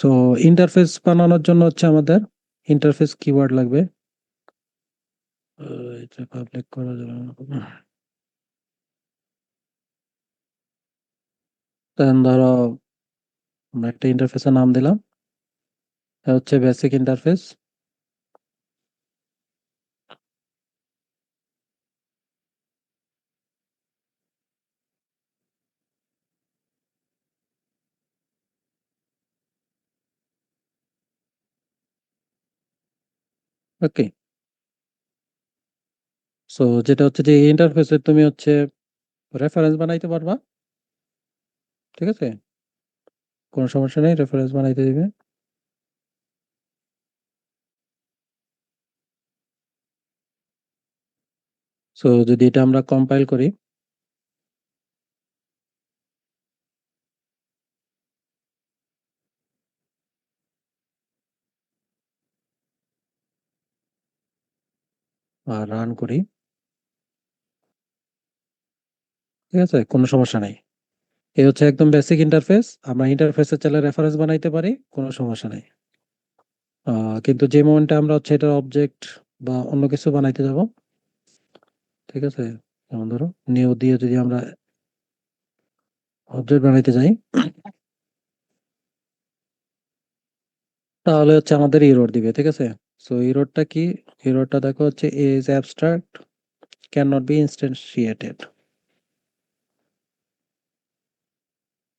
So interface বানানোর জন্য হচ্ছে আমাদের ইন্টারফেস কিওয়ার্ড লাগবে। এটা পাবলিক করা যাবে না। দেন ধরো আমরা একটা ইন্টারফেসের নাম দিলাম, এটা হচ্ছে বেসিক ইন্টারফেস। ওকে, সো যেটা হচ্ছে যে ইন্টারফেসে তুমি হচ্ছে রেফারেন্স বানাইতে পারবা, ঠিক আছে, কোনো সমস্যা নেই, রেফারেন্স বানাইতে দিবে। সো যদি এটা আমরা কম্পাইল করি, আর রান করি, ঠিক আছে, কোনো সমস্যা নাই। এই হচ্ছে একদম বেসিক ইন্টারফেস। আমরা ইন্টারফেসে চাইলে রেফারেন্স বানাইতে পারি, কোনো সমস্যা নাই। কিন্তু যে মোমেন্টে আমরা হচ্ছে এটা অবজেক্ট বা অন্য কিছু বানাইতে যাব, ঠিক আছে, যেমন ধরো নিউ দিয়ে যদি আমরা অবজেক্ট বানাইতে যাই, তাহলে হচ্ছে আমাদের এরর দিবে, ঠিক আছে। সো এররটা কি? এররটা দেখো হচ্ছে is abstract cannot be instantiated,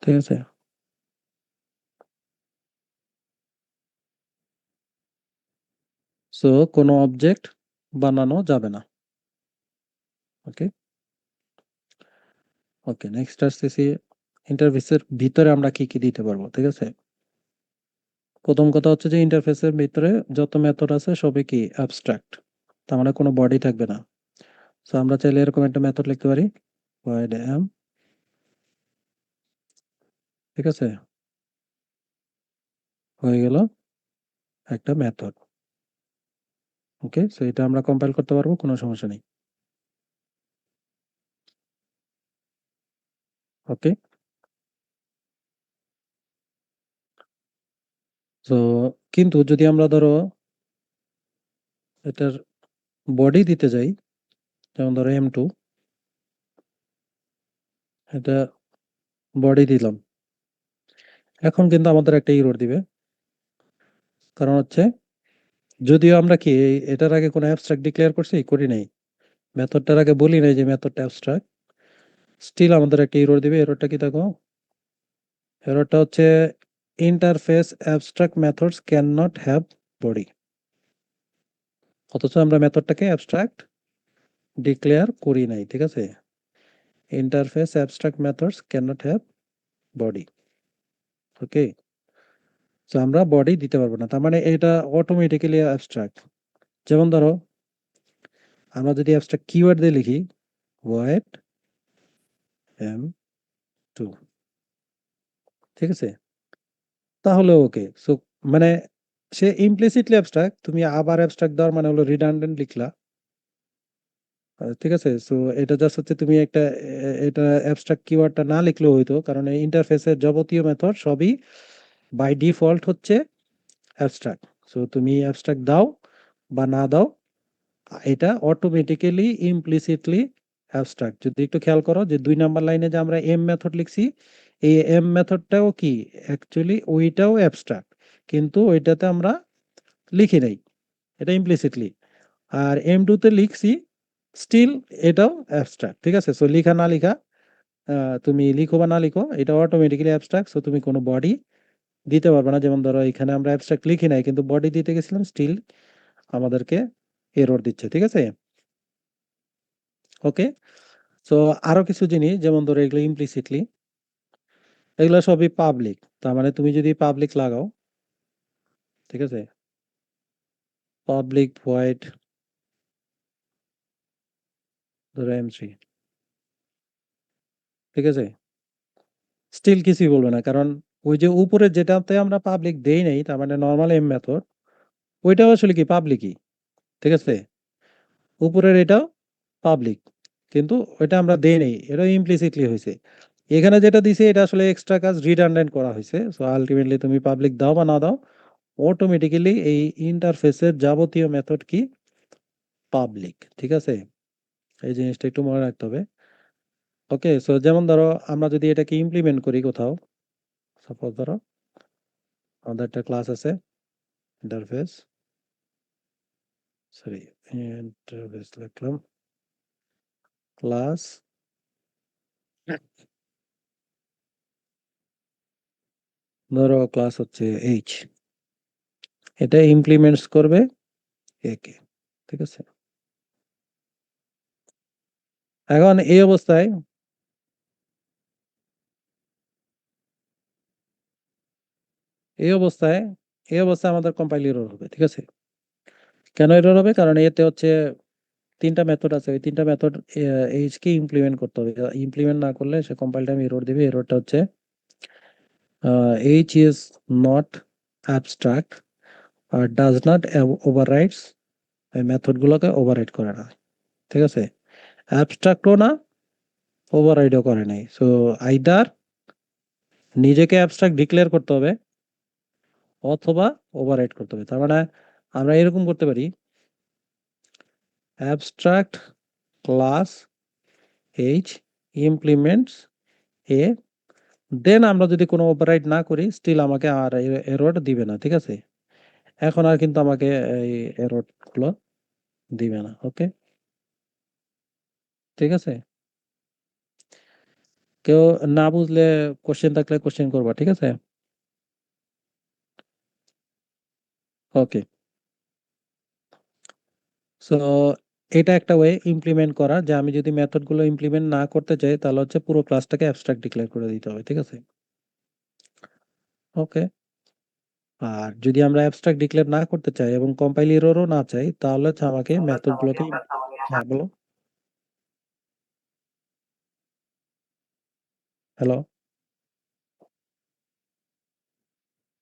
ঠিক আছে। সো কোনো অবজেক্ট বানানো যাবে না। ওকে, ওকে, নেক্সট আসতেছি ইন্টারফেসের ভিতরে আমরা কি কি দিতে পারবো, ঠিক আছে। প্রথম কথা হচ্ছে যে ইন্টারফেসের ভিতরে যত মেথড আছে সবই কি অ্যাবস্ট্রাক্ট, তার মানে কোনো বডি থাকবে না। সো আমরা চাইলে এরকম একটা মেথড লিখতে পারি, void m, ঠিক আছে, হয়ে গেল একটা মেথড। ওকে, সো এটা আমরা কম্পাইল করতে পারবো, কোনো সমস্যা নেই। ওকে, তো কিন্তু যদি আমরা ধরো এটার বডি দিতে যাই, যেমন ধরো M2, এটা বডি দিলাম, এখন কিন্তু আমাদের একটা এরর দিবে। কারণ হচ্ছে যদিও আমরা কি এটার আগে কোনো অ্যাবস্ট্রাক্ট ডিক্লেয়ার করছি, করি নাই, মেথডটার আগে বলি নাই যে মেথডটা অ্যাবস্ট্রাক্ট, স্টিল আমাদের একটা এরর দিবে। এররটা কি দেখো, এররটা হচ্ছে interface abstract methods can not have body. অথচ আমরা মেথডটাকে অ্যাবস্ট্রাক্ট ডিক্লেয়ার করি নাই, ঠিক আছে। Interface abstract methods can not have body. Okay, তো আমরা বডি দিতে পারবো না, তার মানে এটা অটোমেটিক্যালি অ্যাবস্ট্রাক্ট। যেমন ধরো আমরা যদি অ্যাবস্ট্রাক্ট কিওয়ার্ড দিয়ে লিখি void m2, ঠিক আছে, তাহলে ওকে। সো মানে সে ইমপ্লিসিটলি অ্যাবস্ট্রাক্ট, তুমি আবার অ্যাবস্ট্রাক্ট দেওয়ার মানে হলো রিডান্ডেন্ট লিখলা। ঠিক আছে, সো এটা জাস্ট হচ্ছে তুমি একটা এটা অ্যাবস্ট্রাক্ট কিওয়ার্ডটা না লিখলেও হইতো, কারণ এই ইন্টারফেসের যাবতীয় মেথড সবই বাই ডিফল্ট হচ্ছে অ্যাবস্ট্রাক্ট। সো তুমি অ্যাবস্ট্রাক্ট দাও বা না দাও, এটা অটোমেটিক্যালি ইমপ্লিসিটলি অ্যাবস্ট্রাক্ট। যদি একটু খেয়াল করো যে 2 নাম্বার লাইনে যে আমরা এম মেথড লিখছি, এই এম মেথডটাও কি অ্যাকচুয়ালি ওইটাও অ্যাবস্ট্রাক্ট, কিন্তু ওইটাতে আমরা লিখি নাই, এটা ইমপ্লিসিটলি। আর M2 তে লিখছি, স্টিল এটাও অ্যাবস্ট্রাক্ট, ঠিক আছে। সো লিখা না লিখা, তুমি লিখো বা না লিখো, এটা অটোমেটিক্যালি অ্যাবস্ট্রাক্ট। সো তুমি কোনো বডি দিতে পারবে না। যেমন ধরো এখানে আমরা অ্যাবস্ট্রাক্ট লিখি নাই কিন্তু বডি দিতে গেছিলাম, স্টিল আমাদেরকে এরর দিচ্ছে, ঠিক আছে। ওকে, সো আরো কিছু জিনিস, যেমন ধরো এগুলো ইমপ্লিসিটলি, এগুলো সবই পাবলিক। তার মানে তুমি যদি পাবলিক লাগাও, ঠিক আছে, পাবলিক ভয়েড ধরো M3, ঠিক আছে, স্টিল কিছুই বলবে না, কারণ ওই যে উপরে যেটাতে আমরা পাবলিক দেই নাই, তার মানে নর্মাল এম মেথড, ওইটাও আসলে কি পাবলিকই, ঠিক আছে। উপরের এটাও পাবলিক, কিন্তু ওইটা আমরা দেই নাই, এটা ইমপ্লিসিটলি হয়েছে। এখানে যেটা দিছে এটা আসলে এক্সট্রা কাজ রিডান্ডেন্ট করা হয়েছে। সো আলটিমেটলি তুমি পাবলিক দাও বা না দাও, অটোমেটিক্যালি এই ইন্টারফেসের যাবতীয় মেথড কি পাবলিক। ঠিক আছে, এই জিনিসটা একটু মনে রাখতে হবে। ওকে, সো যেমন ধরো আমরা যদি এটাকে ইমপ্লিমেন্ট করি কোথাও, সাপোজ ধরো আমাদের একটা ক্লাস আছে ইন্টারফেস, সরি ইন্টারফেস লিখলাম, ক্লাস ধরো ক্লাস হচ্ছে এইচ, এটা ইমপ্লিমেন্টস করবে একে। ঠিক আছে, এখন এই অবস্থায় এই অবস্থায় আমাদের কম্পাইল এরর হবে। ঠিক আছে, কেন এরর হবে? কারণ এতে হচ্ছে তিনটা মেথড আছে, ওই তিনটা মেথড এইচ কে ইমপ্লিমেন্ট করতে হবে। ইমপ্লিমেন্ট না করলে সে কম্পাইল টাইম এরর দিবে। এররটা হচ্ছে এইচ ইজ নট অ্যাবস্ট্রাক্ট আর ডাজ নট ওভাররাইডস, এই মেথড গুলোকে ওভাররাইড করে না। ঠিক আছে, অ্যাবস্ট্রাক্টও না, ওভাররাইডও করে নাই। সো আইদার নিজেকে অ্যাবস্ট্রাক্ট ডিক্লেয়ার করতে হবে অথবা ওভাররাইড করতে হবে। তার মানে আমরা এরকম করতে পারি, অ্যাবস্ট্রাক্ট ক্লাস এইচ ইমপ্লিমেন্টস এ, দেন আমরা যদি কোনো ওভাররাইড না করি স্টিল আমাকে আর এরর দিবে না। ঠিক আছে, এখন আর কিন্তু আমাকে এই এরর গুলো দিবে না। ওকে, ঠিক আছে, কেউ না বুঝলে কোশ্চেন থাকলে কোশ্চেন করবা। ঠিক আছে, ওকে। সো এটা একটা ওয়ে ইমপ্লিমেন্ট করা, যে আমি যদি মেথড গুলো ইমপ্লিমেন্ট না করতে চাই তাহলে হচ্ছে পুরো ক্লাসটাকে অ্যাবস্ট্রাক্ট ডিক্লেয়ার করে দিতে হবে। ঠিক আছে, ওকে। আর যদি আমরা অ্যাবস্ট্রাক্ট ডিক্লেয়ার না করতে চাই এবং কম্পাইল এররও না চাই তাহলে হচ্ছে আমাকে মেথড গুলোকে, হ্যাঁ বলো, হ্যালো,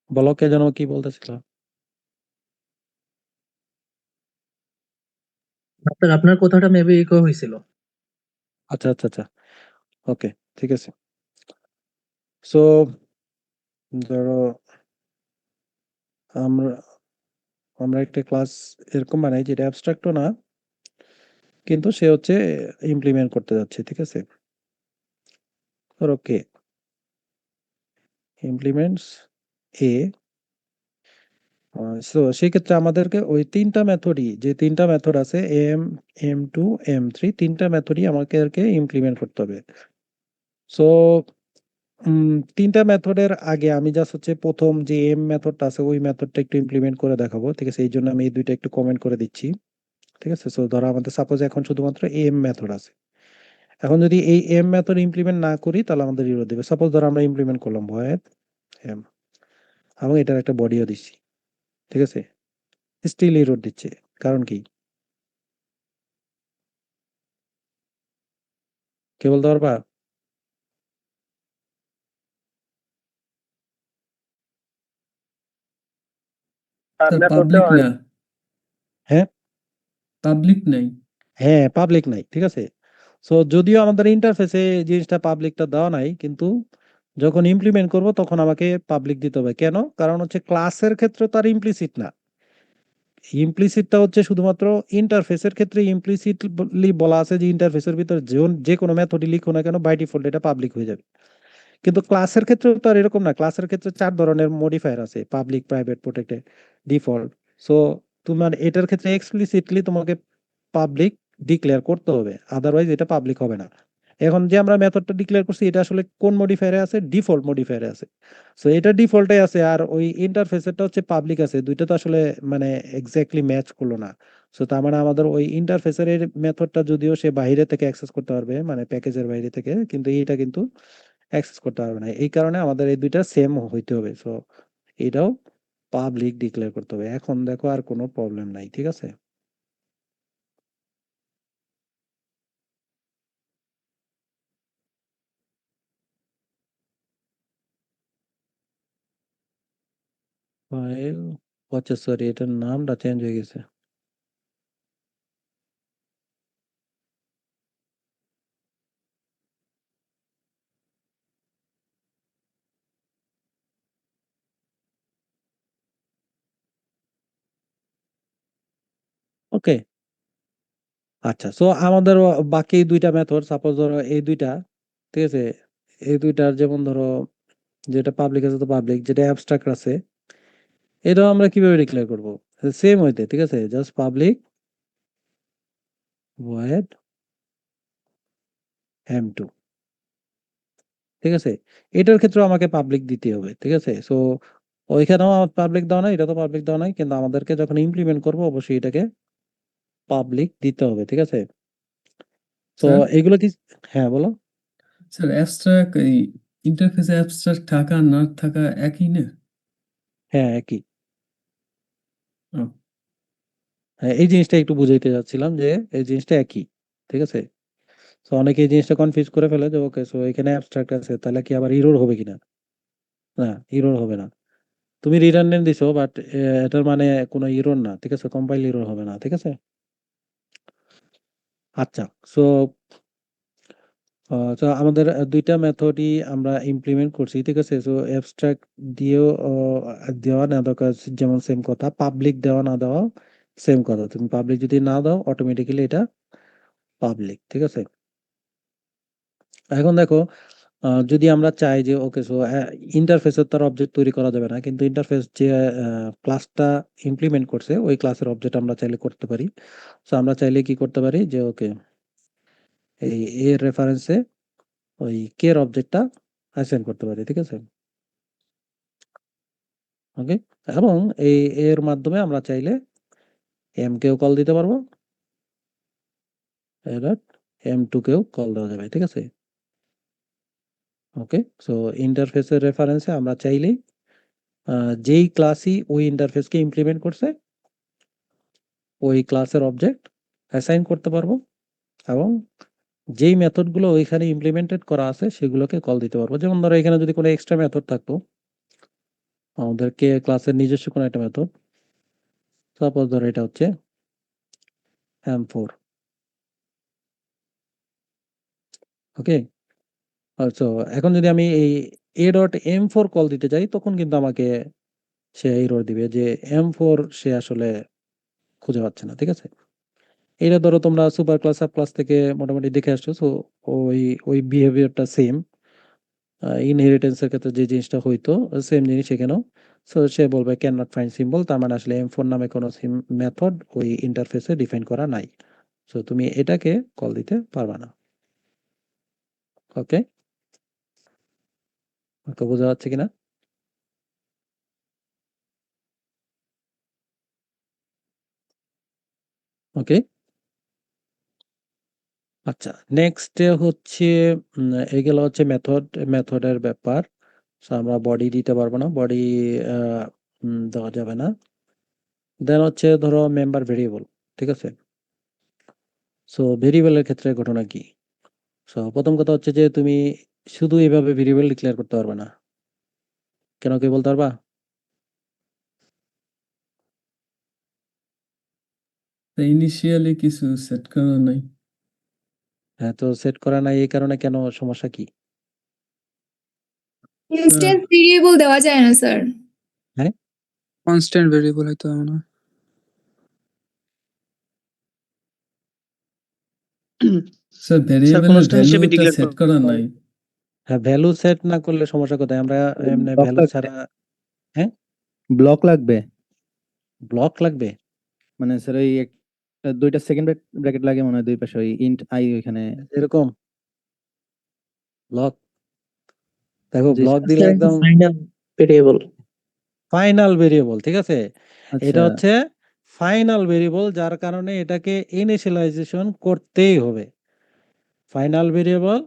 বলো, কে যেন কি বলতেছিল? আপনার কথাটা মেবি ইকো হয়েছিল। আচ্ছা আচ্ছা আচ্ছা, ওকে, ঠিক আছে। সো ধরো আমরা আমরা একটা ক্লাস এরকম বানাই যেটা অ্যাবস্ট্রাক্টও না কিন্তু সে হচ্ছে ইমপ্লিমেন্ট করতে যাচ্ছে। ঠিক আছে, ধরো কে ইমপ্লিমেন্টস এ, সো সেই ক্ষেত্রে আমাদেরকে ওই তিনটা মেথডই, যে তিনটা মেথড আছে এম, এম2, এম3, তিনটা মেথডই আমাদেরকে ইমপ্লিমেন্ট করতে হবে। সো তিনটা মেথডের আগে আমি জাস্ট হচ্ছে প্রথম যে এম মেথডটা আছে ওই মেথডটা একটু ইমপ্লিমেন্ট করে দেখাবো। ঠিক আছে, এই জন্য আমি এই দুইটা একটু কমেন্ট করে দিচ্ছি। ঠিক আছে, সো ধরো আমাদের সাপোজ এখন শুধুমাত্র এম মেথড আছে। এখন যদি এই এম মেথড ইমপ্লিমেন্ট না করি তাহলে আমাদের ইরর দেবে। সাপোজ ধরো আমরা ইমপ্লিমেন্ট করলাম ভয়েড এম এবং এটার একটা বডিও দিচ্ছি। ঠিক আছে, স্টিল ইরর দিচ্ছে, কারণ কি? কে বলতে পারবা? স্যার মেথডটা পাবলিক না, হ্যাঁ, পাবলিক নাই। হ্যাঁ পাবলিক নাই। ঠিক আছে, সো যদিও আমাদের ইন্টারফেসে জিনিসটা পাবলিকটা দেওয়া নাই কিন্তু যখন ইমপ্লিমেন্ট করব তখন আমাকে পাবলিক দিতে হবে। কেন? কারণ হচ্ছে ক্লাসের ক্ষেত্রে তার ইমপ্লিসিট না, ইমপ্লিসিটটা হচ্ছে শুধুমাত্র ইন্টারফেসের ক্ষেত্রে ইমপ্লিসিটলি বলা আছে যে ইন্টারফেসের ভিতর যে কোনো মেথডই লিখো না কেন বাই ডিফল্ট এটা পাবলিক হয়ে যাবে। কিন্তু ক্লাসের ক্ষেত্রে তো আর এরকম না, ক্লাসের ক্ষেত্রে চার ধরনের মডিফায়ার আছে, public, private, protected, default. So তোমার এটার ক্ষেত্রে এক্সপ্লিসিটলি তোমাকে পাবলিক ডিক্লেয়ার করতে হবে, আদারওয়াইজ এটা পাবলিক হবে না। এখন যে আমরা মেথডটা ডিক্লেয়ার করছি এটা আসলে কোন মডিফায়ারে আছে? ডিফল্ট মডিফায়ারে আছে। সো এটা ডিফল্টে আছে আর ওই ইন্টারফেসেরটা হচ্ছে পাবলিক আছে, দুইটা তো আসলে মানে এক্স্যাক্টলি ম্যাচ করলো না। সো তার মানে আমাদের ওই ইন্টারফেসের মেথডটা যদিও সে বাইরে থেকে অ্যাক্সেস করতে পারবে, মানে প্যাকেজের বাইরে থেকে, কিন্তু এইটা কিন্তু অ্যাক্সেস করতে পারবে না। এই কারণে আমাদের এই দুইটা সেম হইতে হবে। সো এটাও পাবলিক ডিক্লেয়ার করতে হবে। এখন দেখো আর কোনো প্রবলেম নাই। ঠিক আছে, ফাইল, আচ্ছা সরি এটার নামটা চেঞ্জ হয়ে গেছে। ওকে। আচ্ছা, সো আমাদের বাকি দুইটা মেথড, সাপোজ ধরো এই দুইটা, ঠিক আছে, এই দুইটার যেমন ধরো যেটা পাবলিক আছে তো পাবলিক, যেটা অ্যাবস্ট্রাক্ট আছে এটাও আমরা কিভাবে ডিক্লেয়ার করব? সেম হইতে, ঠিক আছে, জাস্ট পাবলিক ভয়েড m2, ঠিক আছে। এটার ক্ষেত্রে আমাকে পাবলিক দিতে হবে, ঠিক আছে। সো ওইখানেও পাবলিক দেওয়া নাই, এটা তো পাবলিক দেওয়া নাই, কিন্তু আমাদেরকে যখন ইমপ্লিমেন্ট করব অবশ্যই এটাকে পাবলিক দিতে হবে, ঠিক আছে। তো স্যার এগুলো কি, হ্যাঁ বলো। স্যার অ্যাবস্ট্রাক্ট এই ইন্টারফেসে অ্যাবস্ট্রাক্ট থাকা আর না থাকা একই না? হ্যাঁ, একই। ও, হ্যাঁ, এই জিনিসটা একটু বুঝাইতে যাচ্ছিলাম যে এই জিনিসটা একই, ঠিক আছে। তো অনেকে এই জিনিসটা কনফিউজ করে ফেলে যে ওকে, সো এখানে অ্যাবস্ট্রাক্ট আছে তাহলে কি আবার ইরর হবে কিনা? না, ইরর হবে না। তুমি রিডান্ডেন্ট দিছো, বাট এটার মানে কোনো ইরর না, ঠিক আছে, কম্পাইল ইরর হবে না, ঠিক আছে। আচ্ছা, সো তো আমাদের দুইটা মেথডই আমরা ইমপ্লিমেন্ট করছি, ঠিক আছে। সো অ্যাবস্ট্রাক্ট দিয়েও দেওয়া না দেওয়া যেমন সেম কথা, পাবলিক দেওয়া না দেওয়া সেম কথা। তুমি পাবলিক যদি না দাও অটোমেটিক্যালি এটা পাবলিক, ঠিক আছে। এখন দেখো, যদি আমরা চাই যে ওকে, সো ইন্টারফেসের তার অবজেক্ট তৈরি করা যাবে না, কিন্তু ইন্টারফেস যে ক্লাসটা ইমপ্লিমেন্ট করছে ওই ক্লাসের অবজেক্ট আমরা চাইলে করতে পারি। সো আমরা চাইলে কি করতে পারি যে ওকে, এই এর রেফারেন্সে ওই কে এর অবজেক্টটা অ্যাসাইন করতে পারি, ঠিক আছে। ওকে, এবং এই এর মাধ্যমে আমরা চাইলে এম কেও কল দিতে পারবো, এবার m2 কেও কল দেওয়া যাবে, ঠিক আছে। ওকে, সো ইন্টারফেসের রেফারেন্সে আমরা চাইলেই যেই ক্লাসই ওই ইন্টারফেসকে ইমপ্লিমেন্ট করছে ওই ক্লাসের অবজেক্ট অ্যাসাইন করতে পারবো, এবং যেই মেথডগুলো ওইখানে ইমপ্লিমেন্টেড করা আছে সেগুলোকে কল দিতে পারবো। যেমন ধরো এখানে যদি কোনো এক্সট্রা মেথড থাকতো, আমাদেরকে ক্লাসের নিজস্ব কোনো একটা মেথড, সাপোজ ধরো এটা হচ্ছে m4, ওকে। আচ্ছা, এখন যদি আমি এই a.m4 কল দিতে যাই তখন কিন্তু আমাকে সে এরর দিবে যে m4 সে আসলে খুঁজে পাচ্ছে না, ঠিক আছে। এটা ধরো তোমরা সুপার ক্লাস সাব ক্লাস থেকে মোটামুটি দেখে আসছো, সো ওই ওই বিহেভিয়ারটা সেম। ইনহেরিটেন্সের ক্ষেত্রে যে জিনিসটা হইতো সেম জিনিস এখানেও। সো সে বলবে ক্যান নট ফাইন্ড সিম্বল, তার মানে আসলে m4 নামে কোনো মেথড ওই ইন্টারফেসে ডিফাইন করা নাই। সো তুমি এটাকে কল দিতে পারবা না। ওকে, ওকে, বোঝা যাচ্ছে কিনা? ওকে, আচ্ছা, নেক্সট হচ্ছে এগুলো হচ্ছে মেথডের ব্যাপার। সো আমরা বডি দিতে পারবো না, বডি দেওয়া যাবে না। দেন হচ্ছে ধরো মেম্বার ভেরিয়েবল, ঠিক আছে। সো ভেরিয়েবলের ক্ষেত্রে ঘটনা কি? সো প্রথম কথা হচ্ছে যে তুমি শুধু এইভাবে ভেরিয়েবল ডিক্লেয়ার করতে পারবে না। কেন, কি বলতে পারবা? ইনিশিয়ালি কিছু সেট করা নাই। হ্যাঁ, তো সেট করা নাই এই কারণে, কেন, সমস্যা কি? স্যার ইনস্ট্যান্স ভেরিয়েবল দেওয়া যায় না স্যার। হ্যাঁ, কনস্ট্যান্ট ভেরিয়েবল হয়তো এমন হয়। স্যার ভেরিয়েবলের constant হিসেবে ভ্যালুটা declare সেট করা করা হয়। নাই। হ্যাঁ, ভ্যালু সেট না করলে সমস্যা কোথায়? আমরা এমনি ব্লক ভ্যালু লাগবে, ছাড়া, হ্যাঁ, ব্লক লাগবে। ব্লক লাগবে। মানে স্যার ওই দুইটা সেকেন্ড ব্র্যাকেট লাগে মনে হয় দুই পাশে, ওই ইন্ট আই ওইখানে। এরকম ব্লক, দেখো জি ব্লক স্যার। দিলে একদম ফাইনাল ভেরিয়েবল। ফাইনাল ভেরিয়েবল, ঠিক আছে। আচ্ছা, এটা হচ্ছে ফাইনাল ভেরিয়েবল, যার কারণে এটাকে ইনিশিয়ালাইজেশন করতেই হবে। ফাইনাল ভেরিয়েবল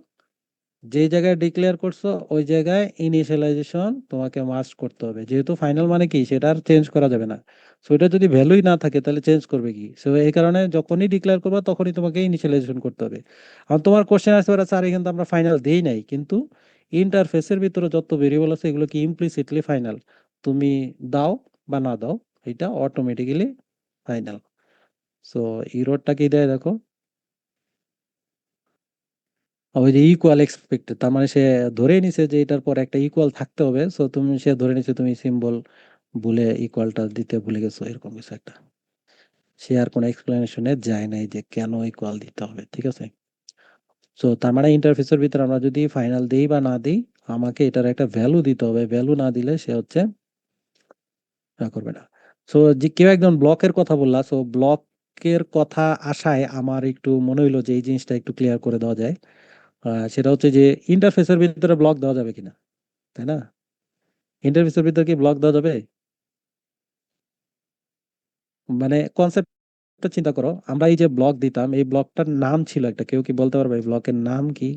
যে জায়গায় ডিক্লেয়ার করছো ওই জায়গায় ইনিশিয়ালাইজেশন তোমাকে মাস্ট করতে হবে, যেহেতু ফাইনাল মানে কি সেটা আর চেঞ্জ করা যাবে না। সো এটা যদি ভ্যালুই না থাকে তাহলে চেঞ্জ করবে কি? সো এই কারণে যখনই ডিক্লেয়ার করবে তখনই তোমাকে ইনিশিয়ালাইজেশন করতে হবে। আর তোমার কোশ্চেন আসতে পারে, স্যার কিন্তু আমরা ফাইনাল দেই নাই, কিন্তু ইন্টারফেসের ভিতরে যত ভেরিয়েবল আছে এগুলো কি ইমপ্লিসিটলি ফাইনাল। তুমি দাও বা না দাও এটা অটোমেটিক্যালি ফাইনাল। সো ইরোরটা কি দেয় দেখো, ওই যে ইকুয়াল এক্সপেক্টেড, তার মানে সে ধরে নিছে যে এটার পর একটা ইকুয়াল থাকতে হবে। সো তুমি, সে ধরে নিছে তুমি সিম্বল ভুলে ইকুয়ালটা দিতে ভুলে গেছো, এরকম কিছু একটা। সে আর কোনো এক্সপ্লেনেশনে যায় নাই যে কেন ইকুয়াল দিতে হবে, ঠিক আছে? সো তার মানে ইন্টারফেসের ভিতরে আমরা যদি ফাইনাল দেই বা না দেই, আমাকে এটার একটা ভ্যালু দিতে হবে। ভ্যালু না দিলে সে হচ্ছে করবে না। সো যে কেউ একজন ব্লকের কথা বললা, সো ব্লকের কথা আসায় আমার একটু মনে হইলো যে এই জিনিসটা একটু ক্লিয়ার করে দেওয়া যায়। সেটা হচ্ছে যে ইন্টারফেসের ভিতরে ব্লক দেওয়া যাবে কিনা, তাই না? ইন্টারফেসের ভিতরে কি ব্লক দেওয়া যাবে? মানে কনসেপ্টটা চিন্তা করো, আমরা এই যে ব্লক দিতাম, এই ব্লকটার নাম ছিল একটা, কেউ কি বলতে পারবে এই ব্লকের নাম কি?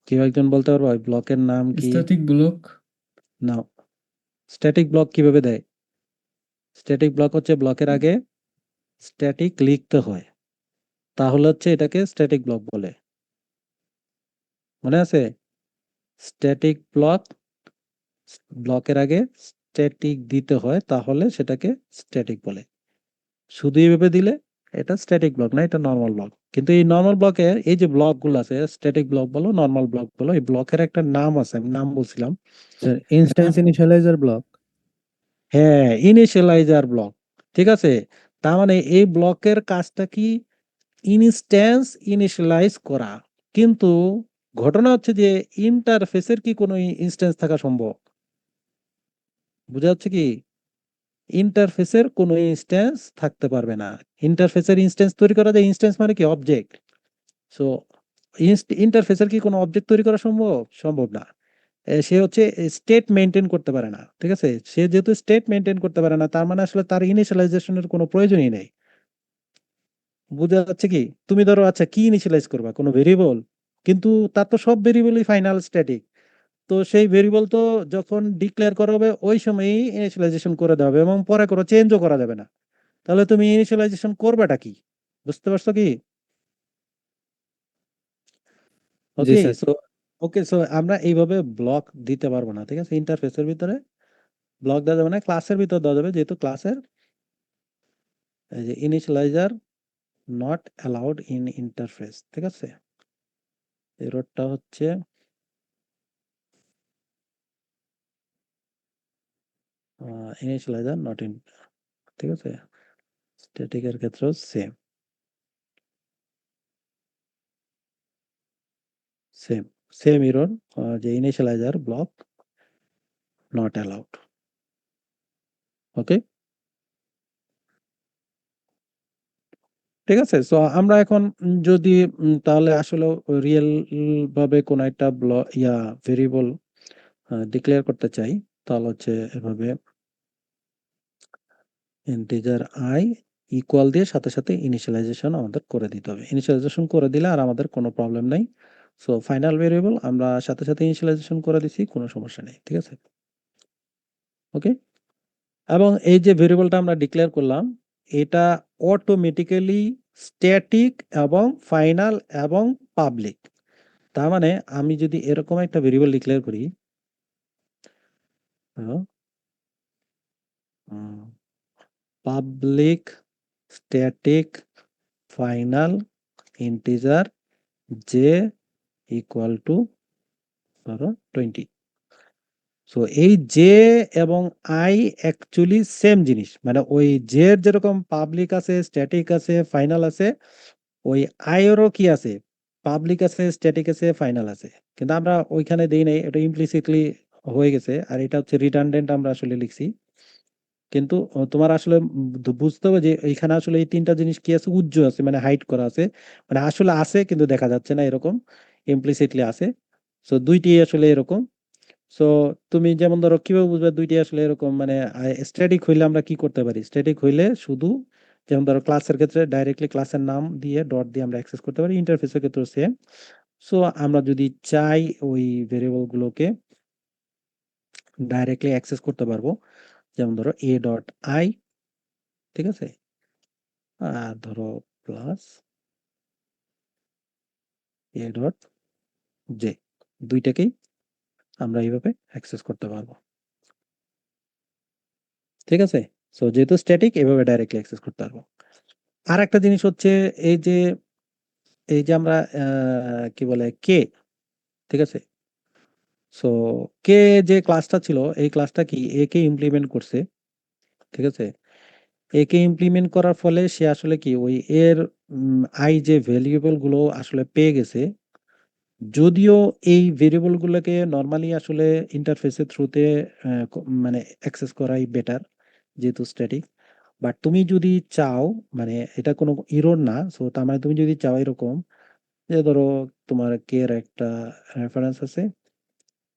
কেউ একজন বলতে পারবে এই ব্লকের নাম কি? Static block. না, স্ট্যাটিক ব্লক কিভাবে দেয়? স্ট্যাটিক ব্লক হচ্ছে ব্লকের আগে স্ট্যাটিক লিখতে হয়, তাহলে হচ্ছে এটাকে স্ট্যাটিক ব্লক বলে। মনে আছে? স্ট্যাটিক ব্লক, ব্লকের আগে স্ট্যাটিক দিতে হয়, তাহলে সেটাকে স্ট্যাটিক বলে। শুধু এইভাবে দিলে এটা স্ট্যাটিক ব্লক না, এটা নর্মাল ব্লক। কিন্তু এই নর্মাল ব্লকের এই যে ব্লক গুলো আছে, স্ট্যাটিক ব্লক বলো নর্মাল ব্লক বলো, এই ব্লকের একটা নাম আছে, আমি নাম বলছিলাম। Sir instance initialiser block. হ্যাঁ, ইনিশিয়ালাইজার ব্লক, ঠিক আছে। তার মানে এই ব্লকের কাজটা কি? ইনস্ট্যান্স ইনিশিয়ালাইজ করা। কিন্তু ঘটনা হচ্ছে যে ইন্টারফেসের কি কোনো ইনস্ট্যান্স থাকা সম্ভব? বুঝা যাচ্ছে কি? ইন্টারফেসের কোনো ইনস্ট্যান্স থাকতে পারবে না। ইন্টারফেসের ইনস্ট্যান্স তৈরি করা যায়, ইনস্ট্যান্স মানে কি? অবজেক্ট। সো ইন্টারফেসের কি কোনো অবজেক্ট তৈরি করা সম্ভব? সম্ভব না। সে হচ্ছে স্টেট মেইনটেইন করতে পারে না, ঠিক আছে? সে যেহেতু স্টেট মেইনটেইন করতে পারে না, তার মানে আসলে তার ইনিশিয়ালাইজেশনের কোনো প্রয়োজনই নেই। বুঝা যাচ্ছে কি? তুমি ধরো আচ্ছা কি ইনিশিয়ালাইজ করবা? কোনো ভেরিয়েবল? কিন্তু তার তো সব ভেরিয়েবলই ফাইনাল স্ট্যাটিক। তো সেই ভেরিয়েবল তো যখন ডিক্লেয়ার করা হবে ওই সময়ই ইনিশিয়ালাইজেশন করে দেওয়া হবে, এবং পরে কোনো চেঞ্জও করা যাবে না। তাহলে তুমি ইনিশিয়ালাইজেশন করবেটা কি? বুঝতে পারছো কি? জি ওকে, স্যার। সো আমরা এইভাবে ব্লক দিতে পারবো না, ঠিক আছে? ইন্টারফেসের ভিতরে ব্লক দেওয়া যাবে না, ক্লাসের ভিতর দেওয়া যাবে, যেহেতু ক্লাসের এই যে initialiser not allowed in interface, ঠিক আছে? এররটা হচ্ছে ইনিশিয়ালাইজার নট ইন, ঠিক আছে? স্ট্যাটিকের ক্ষেত্রেও সেম সেম সেম এরর, যে ইনিশিয়ালাইজার ব্লক নট অ্যালাউড। ওকে, ঠিক আছে। সো আমরা এখন যদি তাহলে আসলে রিয়েল ভাবে কোন একটা ভেরিয়েবল ডিক্লেয়ার করতে চাই, তাহলে হচ্ছে এভাবে ইন্টিজার আই ইকুয়াল দিয়ে সাথে সাথে ইনিশিয়ালাইজেশন আমাদের করে দিতে হবে। ইনিশিয়ালাইজেশন করে দিলে আর আমাদের কোনো প্রবলেম নাই। সো ফাইনাল ভেরিয়েবল আমরা সাথে সাথে ইনিশিয়ালাইজেশন করে দিছি, কোনো সমস্যা নেই, ঠিক আছে? ওকে, এবং এই যে ভেরিয়েবলটা আমরা ডিক্লেয়ার করলাম, এটা অটোমেটিক্যালি স্ট্যাটিক এবং ফাইনাল এবং পাবলিক। তার মানে আমি যদি এরকম একটা ভেরিয়েবল ডিক্লেয়ার করি, public static final integer J equal to ধরো 20। সো এই জে এবং আই অ্যাকচুয়ালি সেম জিনিস, মানে ওই জে এর যেরকম পাবলিক আছে, স্ট্যাটিক আছে, ফাইনাল আছে, ওই আই এরও কি আছে? পাবলিক আছে, স্ট্যাটিক আছে, ফাইনাল আছে। কিন্তু আমরা ওইখানে দেই নাই, এটা ইমপ্লিসিটলি হয়ে গেছে, আর এটা হচ্ছে রিডান্ডেন্ট আমরা আসলে লিখছি। কিন্তু তোমার আসলে বুঝতে হবে যে এইখানে আসলে এই তিনটা জিনিস কি আছে? উজ্জ্বল আছে, মানে হাইড করা আছে, মানে আসলে আছে কিন্তু দেখা যাচ্ছে না, এরকম ইমপ্লিসিটলি আছে। সো দুইটি আসলে এরকম। সো তুমি যেমন ধরো কিভাবে বুঝবে দুইটি আসলে এরকম? মানে স্ট্যাটিক হইলে আমরা কি করতে পারি? স্ট্যাটিক হইলে শুধু যেমন ধরো ক্লাসের ক্ষেত্রে ডাইরেক্টলি ক্লাসের নাম দিয়ে ডট দিয়ে আমরা অ্যাক্সেস করতে পারি, ইন্টারফেসের ক্ষেত্রে সেম। সো আমরা যদি চাই ওই ভেরিয়েবল গুলোকে ডাইরেক্টলি অ্যাক্সেস করতে পারবো, যেমন ধরো এ ডট আই, ঠিক আছে? আর ধরো প্লাস এ ডট জে, দুইটাকেই আমরা এইভাবে অ্যাক্সেস করতে পারবো, ঠিক আছে? সো যেহেতু স্ট্যাটিক, এভাবে ডাইরেক্টলি অ্যাক্সেস করতে পারবো। আর একটা জিনিস হচ্ছে এই যে আমরা কি বলে কে, ঠিক আছে? সো কে যে ক্লাসটা ছিল এই ক্লাসটা কি এ কে ইমপ্লিমেন্ট করছে, ঠিক আছে? এ কে ইমপ্লিমেন্ট করার ফলে সে আসলে কি ওই এর আই যে ভ্যারিয়েবল গুলো আসলে পেয়ে গেছে, যদিও এই ভেরিয়েবল গুলোকে নর্মালি আসলে ইন্টারফেসের থ্রুতে মানে অ্যাক্সেস করাই বেটার, যেহেতু স্ট্যাটিক। বাট তুমি যদি চাও, মানে এটা কোনো ইরোর না, সো তার মানে তুমি যদি চাও এরকম যে ধরো তোমার কে এর একটা রেফারেন্স আছে,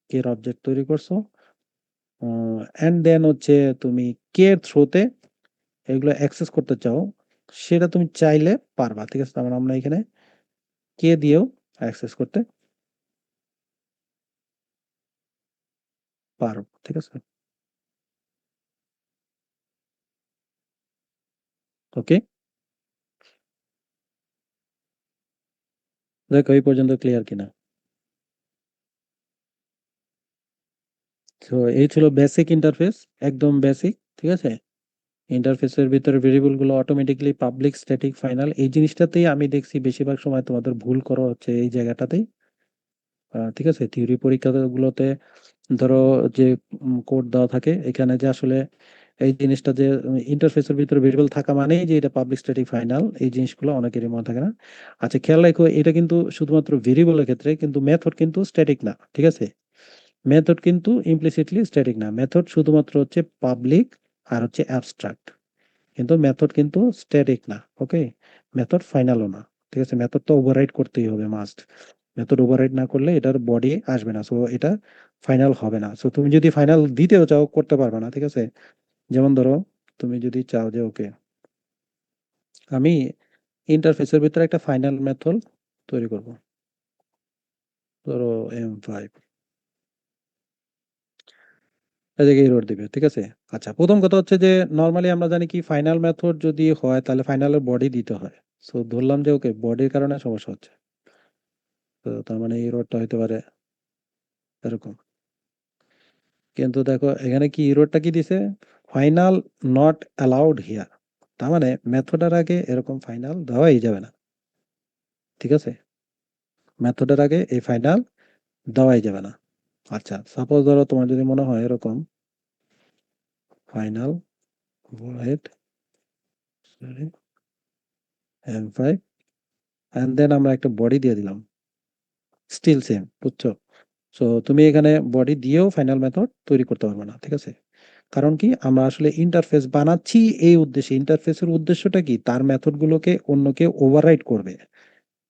কে এর অবজেক্ট তৈরি করছো, এন্ড দেন হচ্ছে তুমি কে এর থ্রুতে এগুলো অ্যাক্সেস করতে চাও, সেটা তুমি চাইলে পারবা, ঠিক আছে? তার মানে আমরা এখানে কে দিয়েও অ্যাক্সেস করতে পারবো, ঠিক আছে? ওকে, দেখো এই পর্যন্ত ক্লিয়ার কিনা। তো এই ছিল বেসিক ইন্টারফেস, একদম বেসিক, ঠিক আছে? ইন্টারফেসের ভিতরে ভেরিয়েবল গুলো অটোমেটিক্যালি পাবলিক, স্ট্যাটিক, ফাইনাল, এই জিনিসটাতেই আমি দেখছি বেশিরভাগ সময় তোমাদের ভুল করা হচ্ছে এই জায়গাটাতেই। ঠিক আছে, থিওরি পরীক্ষাগুলোতে ধরো যে কোড দেওয়া থাকে এখানে যে আসলে এই জিনিসটা যে ইন্টারফেসের ভিতরে ভেরিয়েবল থাকা মানেই যে এটা পাবলিক, স্ট্যাটিক, ফাইনাল, এই জিনিসগুলো অনেকেরই মনে থাকে না। আচ্ছা, খেয়াল রাখো এটা কিন্তু শুধুমাত্র ভেরিয়েবলের ক্ষেত্রে, কিন্তু মেথড কিন্তু স্ট্যাটিক না, ঠিক আছে? মেথড কিন্তু ইমপ্লিসিটলি স্ট্যাটিক না, মেথড শুধুমাত্র হচ্ছে পাবলিক আর হচ্ছে অ্যাবস্ট্রাক্ট, কিন্তু মেথড কিন্তু স্ট্যাটিক না। ওকে, মেথড ফাইনালও না, ঠিক আছে? মেথড তো ওভাররাইড করতেই হবে, মাস্ট। মেথড ওভাররাইড না করলে এটার বডি আসবে না, সো এটা ফাইনাল হবে না। সো তুমি যদি ফাইনাল দিতেও চাও করতে পারবে না, ঠিক আছে? যেমন ধরো তুমি যদি চাও যে ওকে আমি ইন্টারফেসের ভিতরে একটা ফাইনাল মেথড তৈরি করব, ধরো M5, এদিকে এরর দিবে, ঠিক আছে? আচ্ছা, প্রথম কথা হচ্ছে যে নর্মালি আমরা জানি কি ফাইনাল মেথড যদি হয় তাহলে ফাইনালের বডি দিতে হয়। সো ধরলাম যে ওকে বডির কারণে সমস্যা হচ্ছে, তো তার মানে এররটা হতে পারে এরকম। কিন্তু দেখো এখানে কি এররটা কি দিছে, ফাইনাল নট অ্যালাউড হিয়ার, তার মানে মেথডের আগে এরকম ফাইনাল দেওয়াই যাবে না, ঠিক আছে? মেথডের আগে এই ফাইনাল দেওয়াই যাবে না। আচ্ছা, সাপোজ ধরো তোমার যদি মনে হয় এরকম final void M5 and then আমরা একটা বডি দিয়ে দিলাম, স্টিল সেম, বুঝছো? সো তুমি এখানে বডি দিয়েও ফাইনাল মেথড তৈরি করতে পারবে না, ঠিক আছে? কারণ কি, আমরা আসলে ইন্টারফেস বানাচ্ছি এই উদ্দেশ্যে, ইন্টারফেসের উদ্দেশ্যটা কি, তার মেথড গুলোকে অন্য কেউ ওভাররাইড করবে,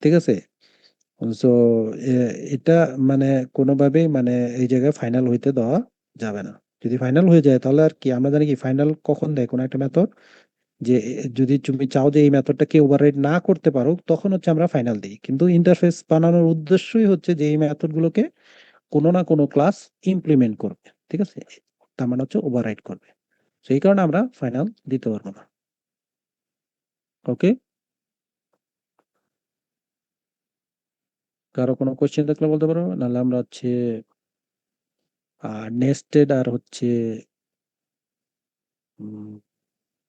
ঠিক আছে? সো এটা মানে কোনোভাবেই মানে এই জায়গায় ফাইনাল হইতে দেওয়া যাবে না। যদি ফাইনাল হয়ে যায় তাহলে আর কি, আমরা জানি কি ফাইনাল কখন দেয় কোনো একটা মেথড, যে যদি তুমি চাও যে এই মেথডটাকে ওভাররাইড না করতে পারো তখন হচ্ছে আমরা ফাইনাল দিই, কিন্তু ইন্টারফেস বানানোর উদ্দেশ্যই হচ্ছে যে এই মেথড গুলোকে কোনো না কোনো ক্লাস ইমপ্লিমেন্ট করবে, ঠিক আছে? তার মানে হচ্ছে ওভাররাইড করবে, সেই কারণে আমরা ফাইনাল দিতে পারবো না। ওকে, কারো কোনো কোশ্চেন থাকলে বলতে পারো, নাহলে আমরা হচ্ছে নেস্টেড আর হচ্ছে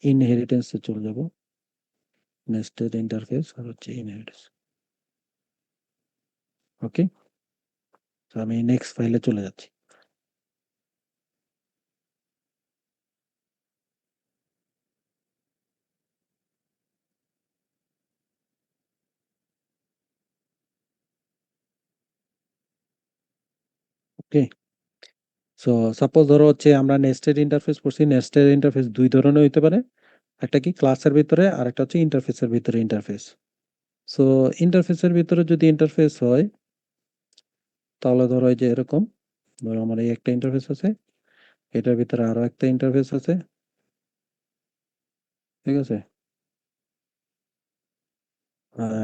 ইনহেরিটেন্সে চলে যাব। নেস্টেড ইন্টারফেস আর হচ্ছে ইনহেরিটেন্স। ওকে, তো আমি নেক্সট ফাইলে চলে যাচ্ছি। ওকে, সো সাপোজ ধরো হচ্ছে আমরা নেস্টেড ইন্টারফেস পড়ছি, নেস্টেড ইন্টারফেস দুই ধরনের হইতে পারে, একটা কি ক্লাসের ভিতরে আর একটা হচ্ছে ইন্টারফেসের ভিতরে ইন্টারফেস। সো ইন্টারফেসের ভিতরে যদি ইন্টারফেস হয় তাহলে ধরো এই যে এরকম, ধরো আমার এই একটা ইন্টারফেস আছে, এটার ভিতরে আরো একটা ইন্টারফেস আছে, ঠিক আছে?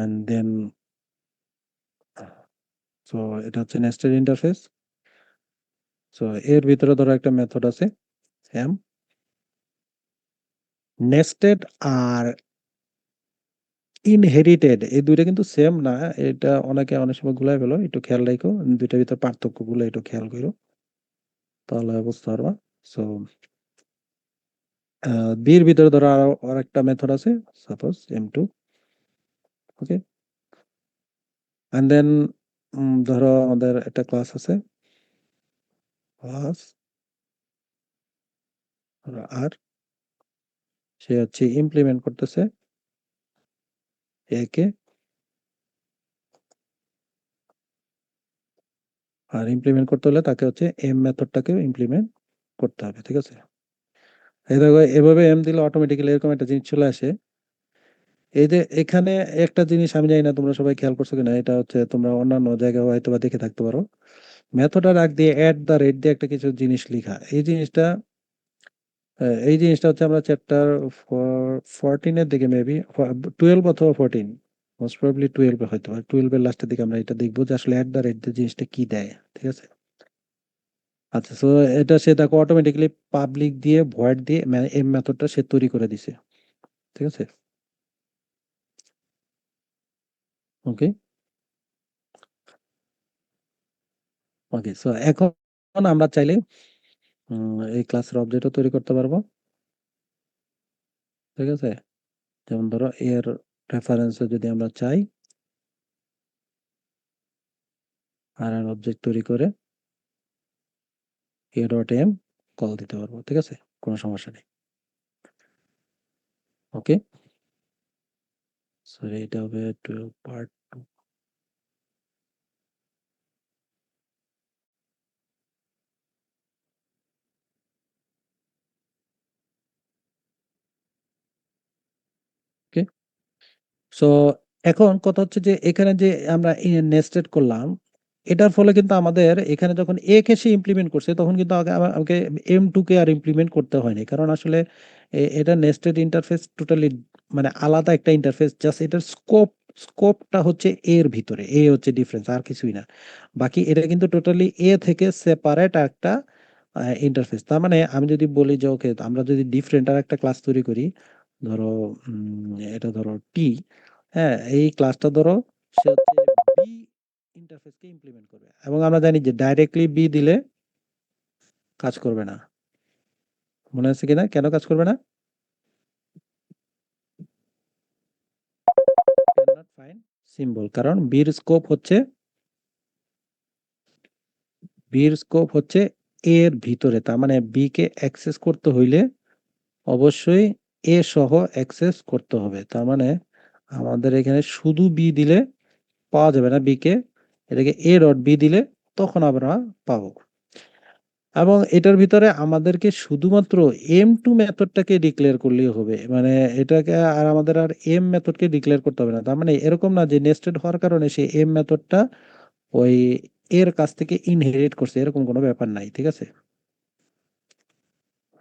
এন্ড দেন সো এটা হচ্ছে নেস্টেড ইন্টারফেস। সো এর ভিতরে ধরো একটা মেথড আছে এম, নেস্টেড আর ইনহেরিটেড এই দুইটা কিন্তু সেম না, এটা অনেকে অনেক সময় গুলাই ফেলো, একটু খেয়াল রাখো দুইটার ভিতর পার্থক্য গুলো একটু খেয়াল করো, তাহলে বুঝতে পারবা। সো বির ভিতরে ধরো আরো আরেকটা মেথড আছে, suppose M2। Okay, and then ধরো আমাদের একটা ক্লাস আছে প্লাস আর সে হচ্ছে ইমপ্লিমেন্ট করতেছে এ কে, আর ইমপ্লিমেন্ট করতে হলে তাকে হচ্ছে এম মেথডটাকেও ইমপ্লিমেন্ট করতে হবে, ঠিক আছে। এই দেখো এভাবে এম দিলে অটোমেটিক্যালি এরকম একটা জিনিস চলে আসে। এই যে এখানে একটা জিনিস আমি জানি না তোমরা সবাই খেয়াল করছো কিনা, এটা হচ্ছে তোমরা অন্যান্য জায়গায় হয়তো বা দেখে থাকতে পারো, মেথডের আগ দিয়ে অ্যাট দ্য রেট দিয়ে একটা কিছু জিনিস লেখা। এই জিনিসটা হচ্ছে আমরা চ্যাপ্টার 14 এর দিকে মেবি 12 অথবা 14, মোস্ট প্রবাবলি 12 হয়তো 12 এর লাস্টের দিকে আমরা এটা দেখবো যে আসলে অ্যাট দ্য রেট দিয়ে জিনিসটা কি দেয়, ঠিক আছে। আচ্ছা, সো এটা সে দেখো অটোমেটিক্যালি পাবলিক দিয়ে ভয়েড দিয়ে এম মেথডটা সে তৈরি করে দিছে, ঠিক আছে। ওকে ওকে, সো এখন আমরা চাইলে এই ক্লাসের অবজেক্টও তৈরি করতে পারবো, ঠিক আছে। যেমন ধরো এর রেফারেন্সে যদি আমরা চাই আর অবজেক্ট তৈরি করে এ ডট এম কল দিতে পারবো, ঠিক আছে, কোনো সমস্যা নেই। ওকে, সো এটা হবে 12 পার্ট 2। ওকে, সো এখন কথা হচ্ছে যে এখানে যে আমরা নেস্টেড করলাম, এটার ফলে কিন্তু আমাদের এখানে যখন এ কে সে ইমপ্লিমেন্ট করছে তখন কিন্তু আমাকে এম টু কে আর ইমপ্লিমেন্ট করতে হয়নি, কারণ আসলে এটা নেস্টেড ইন্টারফেস টোটালি মানে আলাদা একটা ইন্টারফেস, জাস্ট এটার স্কোপটা হচ্ছে এর ভিতরে, এ হচ্ছে ডিফারেন্স আর কিছুই না। বাকি এটা কিন্তু টোটালি এ থেকে সেপারেট একটা ইন্টারফেস। তার মানে আমি যদি বলি যে ওকে আমরা যদি ডিফারেন্ট আর একটা ক্লাস তৈরি করি, ধরো এটা ধরো টি, হ্যাঁ এই ক্লাসটা ধরো সে হচ্ছে বি ইন্টারফেসকে ইমপ্লিমেন্ট করবে, এবং আমরা জানি যে ডাইরেক্টলি বি দিলে কাজ করবে না। মনে আছে কিনা কেন কাজ করবে না? cannot find symbol, কারণ বির স্কোপ হচ্ছে এর ভিতরে। তার মানে বি কে অ্যাক্সেস করতে হইলে অবশ্যই এ সহ অ্যাক্সেস করতে হবে। তার মানে আমাদের এখানে শুধু বি দিলে পাওয়া যাবে না বি কে, এটাকে এ ডট বি দিলে তখন আমরা পাবো। এবং এটার ভিতরে আমাদেরকে শুধুমাত্র এম টু মেথডটাকে ডিক্লেয়ার করলেই হবে, মানে এটাকে আর আমাদের আর এম মেথডকে ডিক্লেয়ার করতে হবে না। তার মানে এরকম না যে নেস্টেড হওয়ার কারণে সে এম মেথডটা ওই এর কাছ থেকে ইনহেরিট করছে, এরকম কোনো ব্যাপার নাই, ঠিক আছে।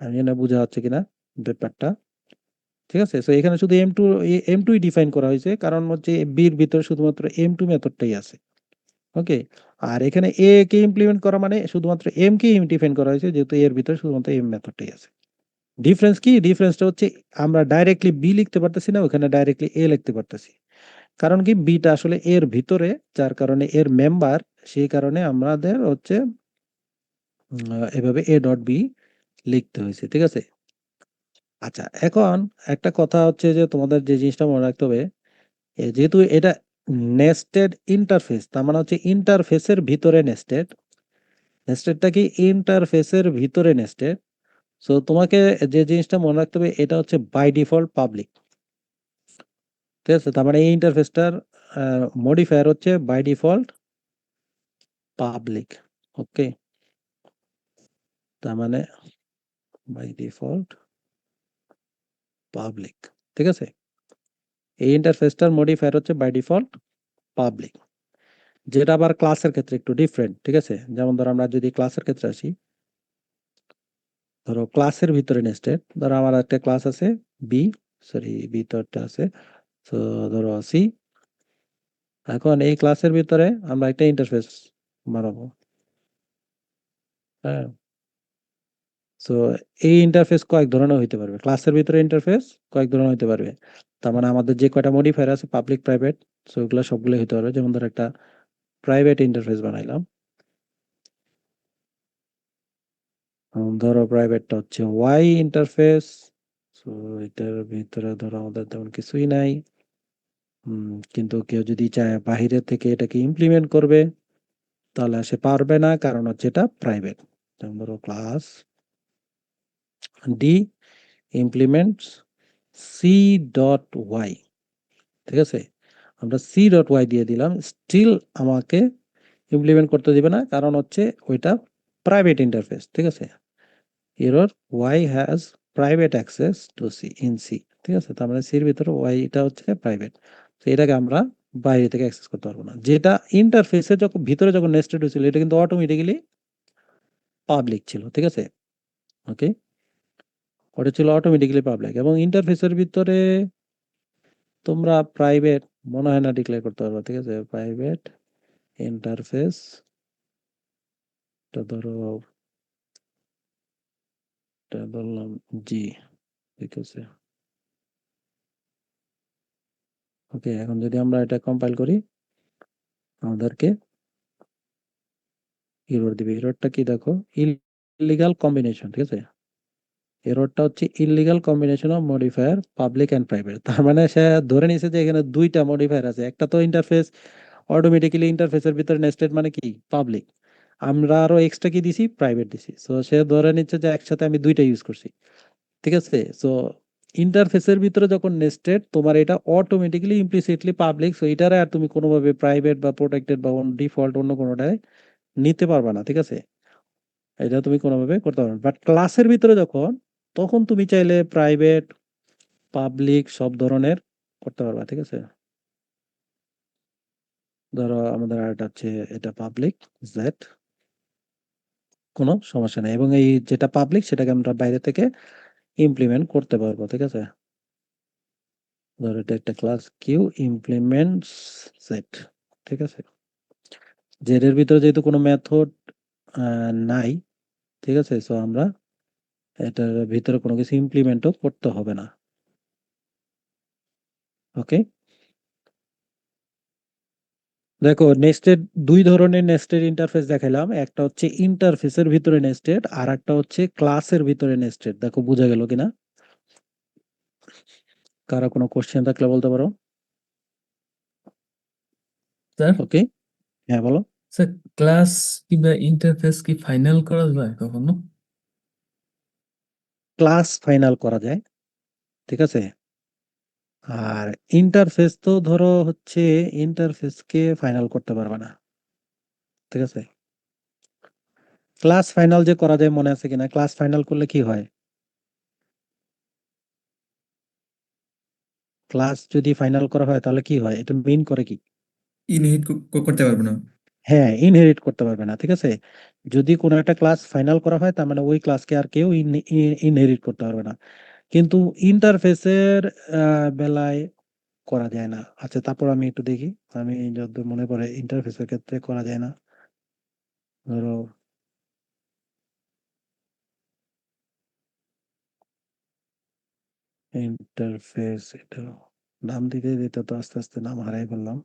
আমি জানি না বোঝা যাচ্ছে কিনা ব্যাপারটা, ঠিক আছে। সো এখানে শুধু এম টুই ডিফাইন করা হয়েছে, কারণ হচ্ছে বির ভিতরে শুধুমাত্র এম টু মেথডটাই আছে। ওকে, আর এখানে এ কে ইমপ্লিমেন্ট করা মানে শুধুমাত্র এম কে ডিফাইন করা হয়েছে, যেহেতু এর ভিতরে শুধুমাত্র এম মেথডটাই আছে। ডিফারেন্স কি? ডিফারেন্সটা হচ্ছে আমরা ডাইরেক্টলি বি লিখতে পারতেছি না, ওখানে ডাইরেক্টলি এ লিখতে পারতেছি। কারণ কি বিটা আসলে এর ভিতরে, যার কারণে এর মেম্বার, সেই কারণে আমাদের হচ্ছে এভাবে এ ডট বি লিখতে হয়েছে, ঠিক আছে। আচ্ছা, এখন একটা কথা হচ্ছে যে তোমাদের যে জিনিসটা মনে রাখতে হবে, যেহেতু এটা নেস্টেড ইন্টারফেস, তার মানে হচ্ছে ইন্টারফেসের ভিতরে নেস্টেড, নেস্টেডটা কি ইন্টারফেসের ভিতরে নেস্টেড। সো তোমাকে যে জিনিসটা মনে রাখতে হবে এটা হচ্ছে বাই ডিফল্ট পাবলিক, ঠিক আছে। তার মানে এই ইন্টারফেসটার মডিফায়ার হচ্ছে বাই ডিফল্ট পাবলিক। ওকে, তার মানে বাই ডিফল্ট পাবলিক, ঠিক আছে। এই ইন্টারফেসটার মডিফায়ার হচ্ছে বাই ডিফল্ট পাবলিক, যেটা আবার ক্লাসের ক্ষেত্রে একটু ডিফারেন্ট, ঠিক আছে। যেমন ধরো আমরা যদি ক্লাসের ক্ষেত্রে আসি, ধরো ক্লাসের ভিতরে নেস্টেড, ধরো আমার একটা ক্লাস আছে বি, সরি বি তো একটা আছে, তো ধরো সি। এখন এই ক্লাসের ভিতরে আমরা একটা ইন্টারফেস বানাবো, হ্যাঁ। সো এই ইন্টারফেস কয়েক ধরনের হইতে পারবে, ক্লাসের ভিতরে ইন্টারফেস কয়েক ধরনের হইতে পারবে। তার মানে আমাদের যে কয়টা মডিফায়ার আছে পাবলিক প্রাইভেট, সো ওগুলো সবগুলো হইতে পারবে। যেমন ধরো একটা প্রাইভেট ইন্টারফেস বানাইলাম, ধরো প্রাইভেটটা হচ্ছে ওয়াই ইন্টারফেস, সো এটার ভিতরে ধরো আমাদের তেমন কিছুই নাই। কিন্তু কেউ যদি চায় বাহিরে থেকে এটাকে ইমপ্লিমেন্ট করবে তাহলে সে পারবে না, কারণ হচ্ছে এটা প্রাইভেট, যেমন ধরো class D implements C dot Y, ঠিক আছে? আমরা সি ডট ওয়াই দিয়ে দিলাম, স্টিল আমাকে ইমপ্লিমেন্ট করতে দিবে না, কারণ হচ্ছে ওইটা প্রাইভেট ইন্টারফেস, ঠিক আছে? Error Y has private access to C in C, ঠিক আছে? তার মানে সির ভিতরে ওয়াইটা হচ্ছে প্রাইভেট, তো এটাকে আমরা বাইরে থেকে অ্যাক্সেস করতে পারবো না। যেটা ইন্টারফেসের যখন ভিতরে যখন নেস্টেড হয়েছিল এটা কিন্তু অটোমেটিক্যালি পাবলিক ছিল, ঠিক আছে? ওকে, ওটা ছিল অটোমেটিক্যালি পাবলিক, এবং ইন্টারফেসের ভিতরে তোমরা প্রাইভেট মনে হয় না ডিক্লেয়ার করতে পারবা, ঠিক আছে? প্রাইভেট ইন্টারফেস, এটা ধরো, এটা বললাম জি, ঠিক আছে? ওকে, এখন যদি আমরা এটা কম্পাইল করি আমাদেরকে এরর দিবে। এররটা কি দেখো, ইললিগাল কম্বিনেশন, ঠিক আছে? এররটা হচ্ছে illegal combination of modifier public and private. তার মানে সে ধরে নিছে যে এখানে দুইটা মডিফায়ার আছে, একটা তো ইন্টারফেস অটোমেটিক্যালি ইন্টারফেসের ভিতরে নেস্টেড মানে কি পাবলিক, আমরা আরো এক্সট্রা কি দিছি, প্রাইভেট দিছি। সো সে ধরে নিচ্ছে যে একসাথে আমি দুইটা ইউজ করছি, ঠিক আছে? সো ইন্টারফেসের ভিতরে যখন নেস্টেড তোমার এটা অটোমেটিক্যালি ইমপ্লিসিটলি পাবলিক, সো এটারে আর তুমি কোনোভাবে প্রাইভেট বা প্রোটেক্টেড বা ডিফল্ট অন্য কোনোটায় নিতে পারবা না, ঠিক আছে? এটা তুমি কোনোভাবে করতে পারবে না। বাট ক্লাসের ভিতরে যখন, তখন তুমি চাইলে প্রাইভেট পাবলিক সব ধরনের করতে পারবা, ঠিক আছে? ধরো আমাদের আরেকটা হচ্ছে এটা পাবলিক জেড, কোনো সমস্যা নেই, এবং এই যেটা পাবলিক সেটাকে আমরা বাইরে থেকে ইমপ্লিমেন্ট করতে পারবো, ঠিক আছে? ধরো এটা একটা ক্লাস কিউ ইমপ্লিমেন্টস সেট, ঠিক আছে? জেড এর ভিতরে যেহেতু কোনো মেথড নাই, ঠিক আছে? সো আমরা এটার ভিতরে কোনো কিছু ইমপ্লিমেন্টও করতে হবে না। ওকে, দেখো নেস্টেড দুই ধরনের নেস্টেড ইন্টারফেস দেখাইলাম, একটা হচ্ছে ইন্টারফেসের ভিতরে নেস্টেড, আর একটা হচ্ছে ক্লাসের ভিতরে নেস্টেড। দেখো বোঝা গেল কিনা? কারো কোনো কোশ্চেন থাকলে বলতে পারো। স্যার ওকে, হ্যাঁ বলো। স্যার ক্লাস কিংবা ইন্টারফেস কি ফাইনাল করা যায় কখনো? ক্লাস ফাইনাল করা যায়, ঠিক আছে? আর ইন্টারফেস তো ধরো হচ্ছে ইন্টারফেসকে ফাইনাল করতে পারবে না, ঠিক আছে? ক্লাস ফাইনাল যে করা যায় মনে আছে কিনা? ক্লাস ফাইনাল করলে কি হয়? ক্লাস যদি ফাইনাল করা হয় তাহলে কি হয়, এটা মিন করে কি? ইনহেরিট করতে পারবো না। হ্যাঁ, ইনহেরিট করতে পারবে না, ঠিক আছে? যদি কোনো একটা ক্লাস ফাইনাল করা হয় তার মানে ওই ক্লাসকে আর কেউ ইনহেরিট করতে পারবে না। কিন্তু ইন্টারফেসের বেলায় করা যায় না। আচ্ছা, তারপর আমি একটু দেখি, আমি যতদূর মনে পড়ে ইন্টারফেসের ক্ষেত্রে করা যায় না। ধরো ইন্টারফেস, এটা নাম দিতে দিতে তো আস্তে আস্তে নাম হারাই ফেললাম,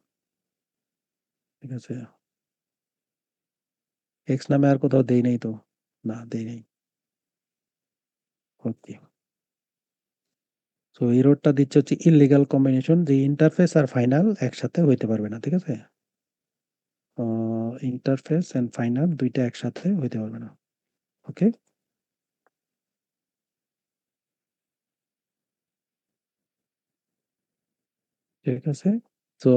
ঠিক আছে? এক্স নামে আর কোথাও দেই নাই তো, না দেই নাই। ওকে, তো এররটা দিচ্ছে হচ্ছে ইললিগাল কম্বিনেশন, যে ইন্টারফেস আর ফাইনাল একসাথে হইতে পারবে না, ঠিক আছে? ইন্টারফেস এন্ড ফাইনাল দুইটা একসাথে হইতে পারবে না। ওকে, ঠিক আছে। তো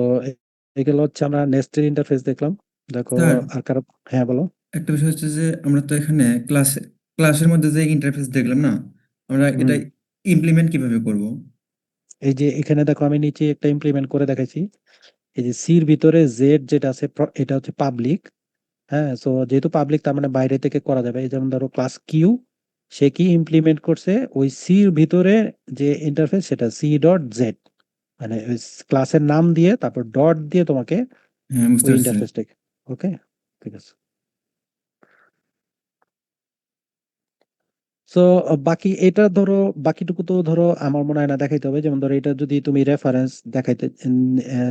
এগুলো হচ্ছে আমরা নেস্টেড ইন্টারফেস দেখলাম। দেখো স্যার আর কারো, হ্যাঁ বলো। একটা বিষয় হচ্ছে যে আমরা তো এখানে ক্লাসের মধ্যে যে ইন্টারফেস দেখলাম না, আমরা এটা হুম, ইমপ্লিমেন্ট কিভাবে করব? এই যে এখানে দেখো আমি নিচে একটা ইমপ্লিমেন্ট করে দেখাইছি। এই যে সির ভিতরে জেড যেটা আছে এটা হচ্ছে পাবলিক। হ্যাঁ, সো যেহেতু পাবলিক তার মানে বাইরে থেকে করা যাবে। এই যেমন ধরো ক্লাস কিউ, সে কি ইমপ্লিমেন্ট করছে, ওই সির ভিতরে যে ইন্টারফেস সেটা সি ডট জেড, মানে ওই ক্লাসের নাম দিয়ে তারপর ডট দিয়ে তোমাকে হ্যাঁ, বুঝতে ওই পারছি স্যার। ইন্টারফেসটাকে। ওকে, ঠিক আছে। সো বাকি এটা ধরো, বাকিটুকু তো ধরো আমার মনে হয় না দেখাইতে হবে। যেমন ধরো এটা যদি তুমি রেফারেন্স দেখাইতে,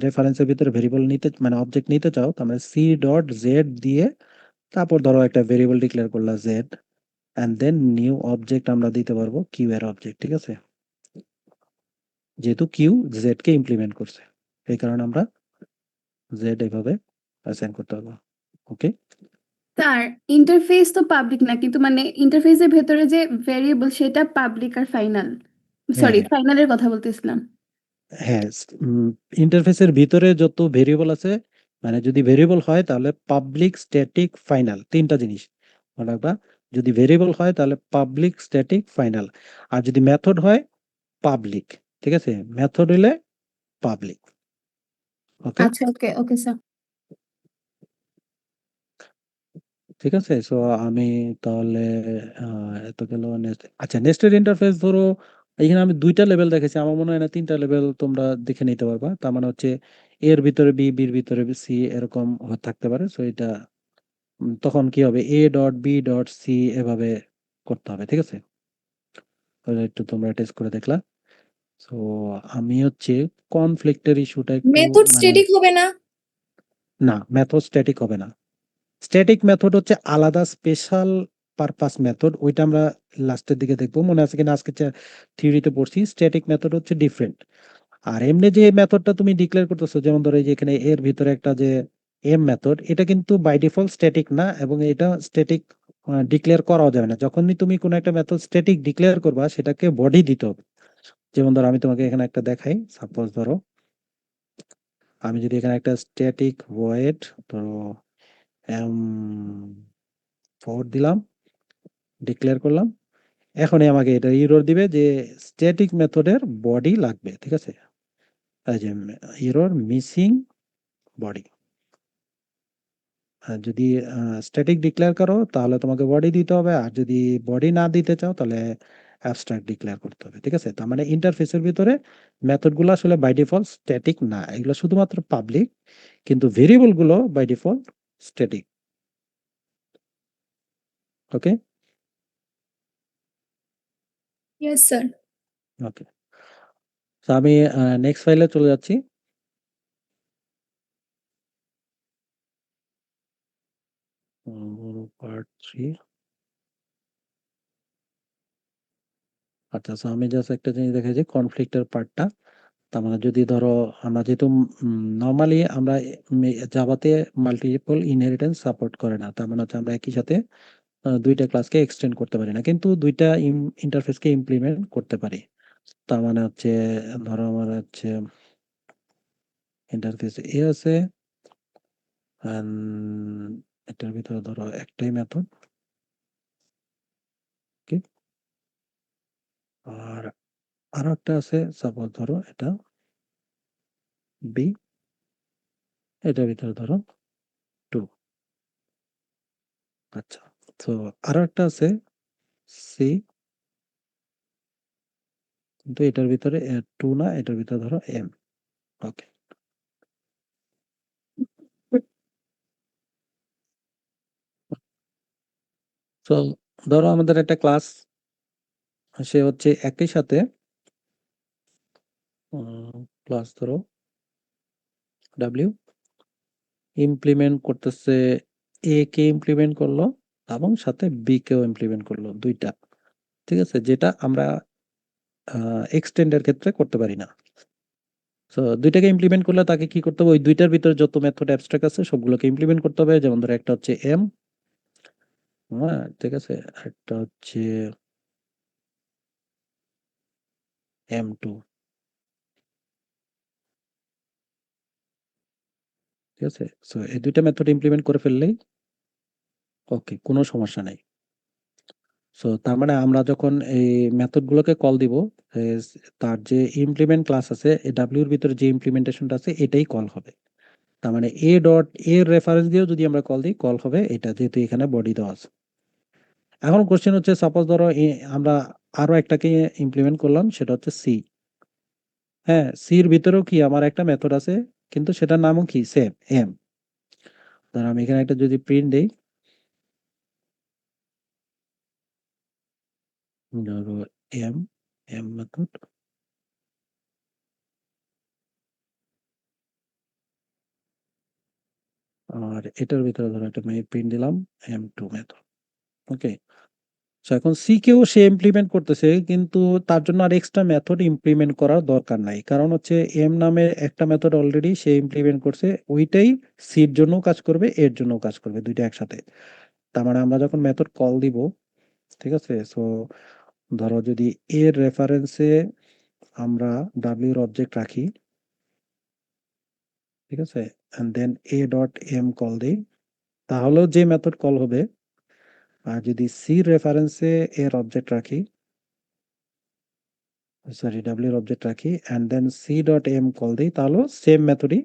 রেফারেন্সের ভিতরে ভেরিয়েবল নিতে মানে অবজেক্ট নিতে চাও, তার মানে সি ডট জেড দিয়ে তারপর ধরো একটা ভেরিয়েবল ডিক্লেয়ার করলা Z, and then new object আমরা দিতে পারবো কিউ এর অবজেক্ট, ঠিক আছে? যেহেতু কিউ জেড কে ইমপ্লিমেন্ট করছে, এই কারণে আমরা জেড এইভাবে অ্যাসাইন করতে পারবো। ওকে, স্যার ইন্টারফেস তো পাবলিক না, কিন্তু মানে ইন্টারফেসের ভেতরে যে ভেরিয়েবল সেটা পাবলিক আর ফাইনাল, সরি হ্যাঁ ফাইনালের কথা বলতেছিলাম। হ্যাঁ ইন্টারফেসের ভিতরে যত ভেরিয়েবল আছে, মানে যদি ভেরিয়েবল হয় তাহলে পাবলিক, স্ট্যাটিক, ফাইনাল, তিনটা জিনিস মনে রাখবা। যদি ভেরিয়েবল হয় তাহলে পাবলিক, স্ট্যাটিক, ফাইনাল। আর যদি মেথড হয় পাবলিক। ঠিক আছে, মেথড হইলে পাবলিক। ওকে, আচ্ছা, ওকে ওকে স্যার। ঠিক আছে। সো আমি তাহলে এত গেল আচ্ছা, নেস্টেড ইন্টারফেস ধরো এখানে আমি দুইটা লেভেল দেখেছি, আমার মনে হয় না তিনটা লেভেল তোমরা দেখে নিতে পারবা। তার মানে হচ্ছে এর ভিতরে বি, বির ভিতরে সি, এরকম থাকতে পারে। সো এটা তখন কি হবে, A dot B dot C এভাবে করতে হবে। ঠিক আছে, তাহলে একটু তোমরা টেস্ট করে দেখলা। সো আমি হচ্ছে কনফ্লিক্টের ইস্যুটা একটু মেথড মানে, স্ট্যাটিক হবে না? না মেথড স্ট্যাটিক হবে না। স্ট্যাটিক মেথড হচ্ছে আলাদা স্পেশাল পারপাস মেথড, ওইটা আমরা লাস্টের দিকে দেখবো। মনে আছে কিনা আজকে থিওরিতে পড়ছি। স্ট্যাটিক মেথড হচ্ছে ডিফারেন্ট। আর এমনি যে মেথডটা তুমি ডিক্লেয়ার করতেছো, যেমন ধরো এই যে এখানে এর ভিতরে একটা যে এম মেথড, এটা কিন্তু বাই ডিফল্ট স্ট্যাটিক না, এবং এটা স্ট্যাটিক ডিক্লেয়ার করাও যাবে না। যখনই তুমি কোনো একটা মেথড স্ট্যাটিক ডিক্লেয়ার করবা সেটাকে বডি দিতে হবে। যেমন ধরো আমি তোমাকে এখানে একটা দেখাই, সাপোজ ধরো আমি যদি এখানে একটা স্ট্যাটিক ভয়েড ধরো এম 4 দিলাম, ডিক্লেয়ার করলাম, এখনই আমাকে এটা এরর দিবে যে স্ট্যাটিক মেথডের বডি লাগবে। ঠিক আছে, এই যে এরর মিসিং বডি। যদি স্ট্যাটিক ডিক্লেয়ার করো তাহলে তোমাকে বডি দিতে হবে, আর যদি বডি না দিতে চাও তাহলে অ্যাবস্ট্রাক্ট ডিক্লেয়ার করতে হবে। ঠিক আছে, তার মানে ইন্টারফেসের ভিতরে মেথডগুলো আসলে বাই ডিফল্ট স্ট্যাটিক না, এগুলো শুধুমাত্র পাবলিক, কিন্তু ভেরিয়েবল গুলো by default static. Okay, yes sir. Okay. তো আমি নেক্সট ফাইলে চলে যাচ্ছি। পার্ট 3। আচ্ছা, so আমি জাস্ট একটা জিনিস দেখাই, কনফ্লিক্টের পার্টটা। তার মানে যদি ধরো আমরা যেহেতু নর্মালি আমরা জাভাতে মাল্টিপল ইনহেরিটেন্স সাপোর্ট করে না, তার মানে হচ্ছে আমরা একই সাথে দুইটা ক্লাসকে এক্সটেন্ড করতে পারি না, কিন্তু দুইটা ইন্টারফেসকে ইমপ্লিমেন্ট করতে পারি। তার মানে হচ্ছে ধরো আমার হচ্ছে ইন্টারফেস এ আছে, and এটার ভিতরে ধরো একটাই মেথড, আর আরো একটা আছে, সাপোজ ধরো এটা বি, এটার ভিতরে ধরো 2। আচ্ছা, তো আরো একটা আছে সি, কিন্তু এটার ভিতরে 2 না, এটার ভিতরে ধরো এম। ওকে, তো ধরো আমাদের একটা ক্লাস, সে হচ্ছে একই সাথে ক্লাস ধরো ডাব্লিউ ইমপ্লিমেন্ট করতেছে, এ কে ইমপ্লিমেন্ট করলো এবং সাথে বি কেও ইমপ্লিমেন্ট করলো, দুইটা। ঠিক আছে, যেটা আমরা এক্সটেন্ডের ক্ষেত্রে করতে পারি না। তো দুইটাকে ইমপ্লিমেন্ট করলে তাকে কি করতে হবে, ওই দুইটার ভিতরে যত মেথড অ্যাবস্ট্রাক্ট আছে সবগুলোকে ইমপ্লিমেন্ট করতে হবে। যেমন ধরো একটা হচ্ছে এম, হ্যাঁ ঠিক আছে, একটা হচ্ছে M2। ঠিক আছে, সো এই দুইটা মেথড ইমপ্লিমেন্ট করে ফেললেই ওকে, কোনো সমস্যা নাই। সো তার মানে আমরা যখন এই মেথড গুলোকে কল দিব, এ, তার যে ইমপ্লিমেন্ট ক্লাস আছে, ডাব্লিউর ভিতরে যে ইমপ্লিমেন্টেশনটা আছে এটাই কল হবে। তার মানে এ ডট এর রেফারেন্স দিয়েও যদি আমরা কল দিই, কল হবে এটা, যেহেতু এখানে বডি দেওয়া আছে। এখন কোশ্চেন হচ্ছে, সাপোজ ধরো আমরা আরো একটাকে ইমপ্লিমেন্ট করলাম, সেটা হচ্ছে সি। হ্যাঁ, সির ভিতরেও কি আমার একটা মেথড আছে, কিন্তু সেটার নামও কি সেম, এম। ধর আমি এখানে একটা যদি প্রিন্ট দেই, ধরো এম, এম মেথড, আর এটার ভিতরে ধরো একটা প্রিন্ট দিলাম M2 মেথড। ওকে, সো এখন সি কেও সে ইমপ্লিমেন্ট করতেছে, কিন্তু তার জন্য আর এক্সট্রা মেথড ইমপ্লিমেন্ট করার দরকার নাই। কারণ হচ্ছে এম নামে একটা মেথড অলরেডি সে ইমপ্লিমেন্ট করছে, ওইটাই সির জন্য কাজ করবে, এর জন্য কাজ করবে, দুইটা একসাথে। তার মানে আমরা যখন মেথড কল দিব, ঠিক আছে, সো ধরো যদি এর রেফারেন্সে আমরা ডাব্লিউর অবজেক্ট রাখি, ঠিক আছে, and then A dot M call দিই, তাহলেও যে মেথড কল হবে। আর যদি সি রেফারেন্সে এর অবজেক্ট রাখি, সরি ডাব্লিউর অবজেক্ট রাখি and then C dot M call দিই, তাহলেও সেম মেথডই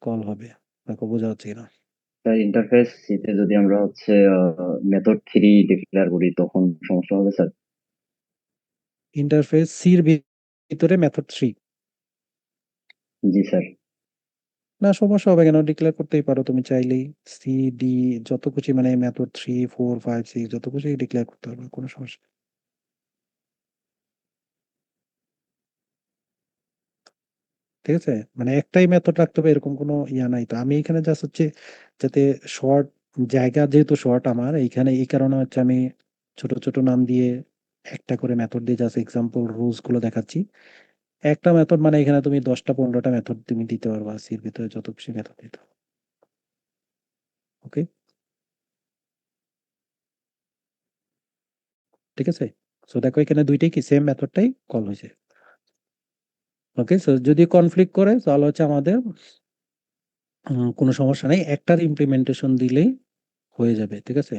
কল হবে। দেখো বোঝা যাচ্ছে কিনা? তাই ইন্টারফেস সিতে যদি আমরা হচ্ছে মেথড 3 ডিক্লেয়ার করি তখন সমস্যা হবে স্যার? ইন্টারফেস সির ভিতরে মেথড 3 জি স্যার। না, সমস্যা হবে কেন? ডিক্লেয়ার করতেই পারো তুমি চাইলেই। সি ডি যত খুশি, মানে মেথড 3 4 5 6 যত খুশি ডিক্লেয়ার করতে পারবে, কোনো সমস্যা নেই। ঠিক আছে, মানে একটাই মেথড রাখতে হবে এরকম কোনো ইয়া নাই। তো আমি এখানে জাস্ট হচ্ছে যাতে শর্ট জায়গা, যেহেতু শর্ট আমার এইখানে, এই কারণে হচ্ছে আমি ছোট ছোট নাম দিয়ে একটা করে মেথড দিয়ে জাস্ট এক্সাম্পল রুলস গুলো দেখাচ্ছি। একটা মেথড মানে এখানে তুমি 10টা 15টা মেথড তুমি দিতে পারবা, সির ভিতরে যত খুশি মেথড দিতে। ওকে, ঠিক আছে। সো দেখো এখানে দুইটাই কি সেম মেথডটাই কল হয়েছে। ওকে, সো যদি কনফ্লিক্ট করে তাহলে হচ্ছে আমাদের কোনো সমস্যা নেই, একটার ইমপ্লিমেন্টেশন দিলেই হয়ে যাবে। ঠিক আছে,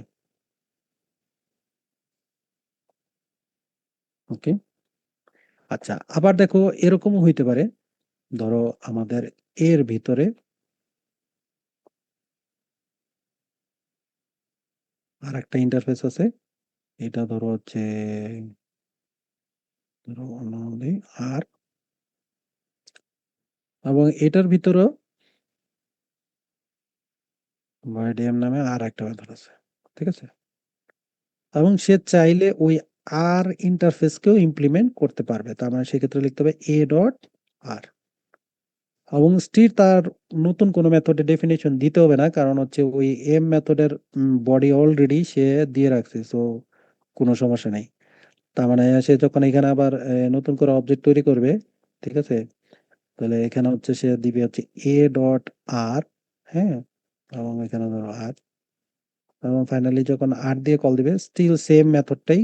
ওকে। আচ্ছা, আবার দেখো এরকমও হইতে পারে, ধরো আমাদের এর ভিতরে আর একটা ইন্টারফেস আছে, এটা ধরো হচ্ছে, ধরো অন্যদের আর, এবং এটার ভিতরেও ডিএম নামে আর একটা মেথড আছে। ঠিক আছে, এবং সে চাইলে ওই আর ইন্টারফেসকেও ইমপ্লিমেন্ট করতে পারবে। তার মানে সেক্ষেত্রে লিখতে হবে এ ডট আর, এবং স্টিল তার নতুন কোনো মেথডে ডেফিনেশন দিতে হবে না, কারণ হচ্ছে ওই এম মেথডের বডি অলরেডি সে দিয়ে রাখছে, সো কোনো সমস্যা নেই। তার মানে সে যখন এখানে আবার নতুন করে অবজেক্ট তৈরি করবে, ঠিক আছে, তাহলে এখানে হচ্ছে সে দিবে হচ্ছে এ ডট আর, হ্যাঁ, এবং এখানে ধরো আর, এবং ফাইনালি যখন আর দিয়ে কল দিবে স্টিল সেম মেথডটাই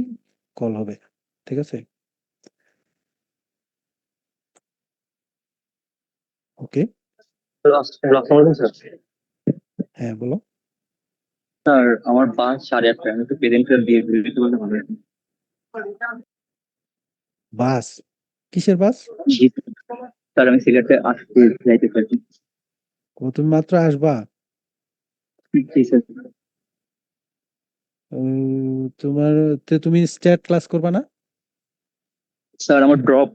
কল হবে। ঠিক আছে, ওকে। আসসালামু আলাইকুম স্যার। হ্যাঁ বলো। স্যার আমার বাস 8:30, আমি একটু প্রেজেন্টার দিয়ে দিতে বলতে হবে। বাস? কিসের বাস? জি স্যার, আমি সিলেটে আসতে যাইতে চাইছি। ও তুমি মাত্র আসবা? জি স্যার। তোমার তুমি স্ট্যাট ক্লাস করবা না? স্যার আমার ড্রপ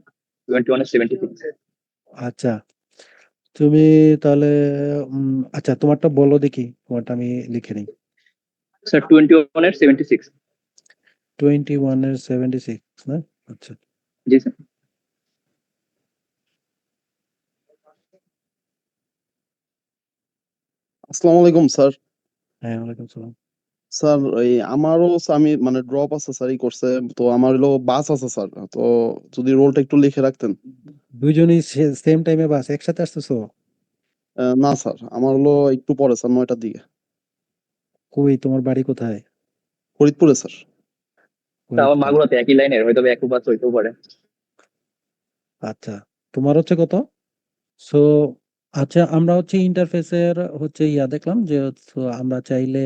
21/76। আচ্ছা, তুমি তাহলে আচ্ছা তোমারটা বলো দেখি, তোমারটা আমি লিখে নিই। স্যার 21/76। 21/76 না? আচ্ছা, জি স্যার। আসসালামু আলাইকুম স্যার। হ্যাঁ ওয়ালাইকুম সালাম। স্যার এই আমারও আমি মানে ড্রপ আছে স্যার, করছে তো আমার হলো বাস আছে স্যার, তো যদি রোলটা একটু লিখে রাখতেন। দুইজনই সেম টাইমে বাস একসাথে আসতেছো? না স্যার, আমার হলো একটু পরে স্যার, 9টার দিকে। কই, তোমার বাড়ি কোথায়? ফরিদপুরে স্যার। স্যার আমার ফরিদপুর। মাগুরাতে একই লাইনের, হয়তো একটু বাস হইতেও পারে। আচ্ছা, তোমার হচ্ছে কত? সো আচ্ছা, আমরা হচ্ছে ইন্টারফেসের হচ্ছে ইয়া দেখলাম যে আমরা চাইলে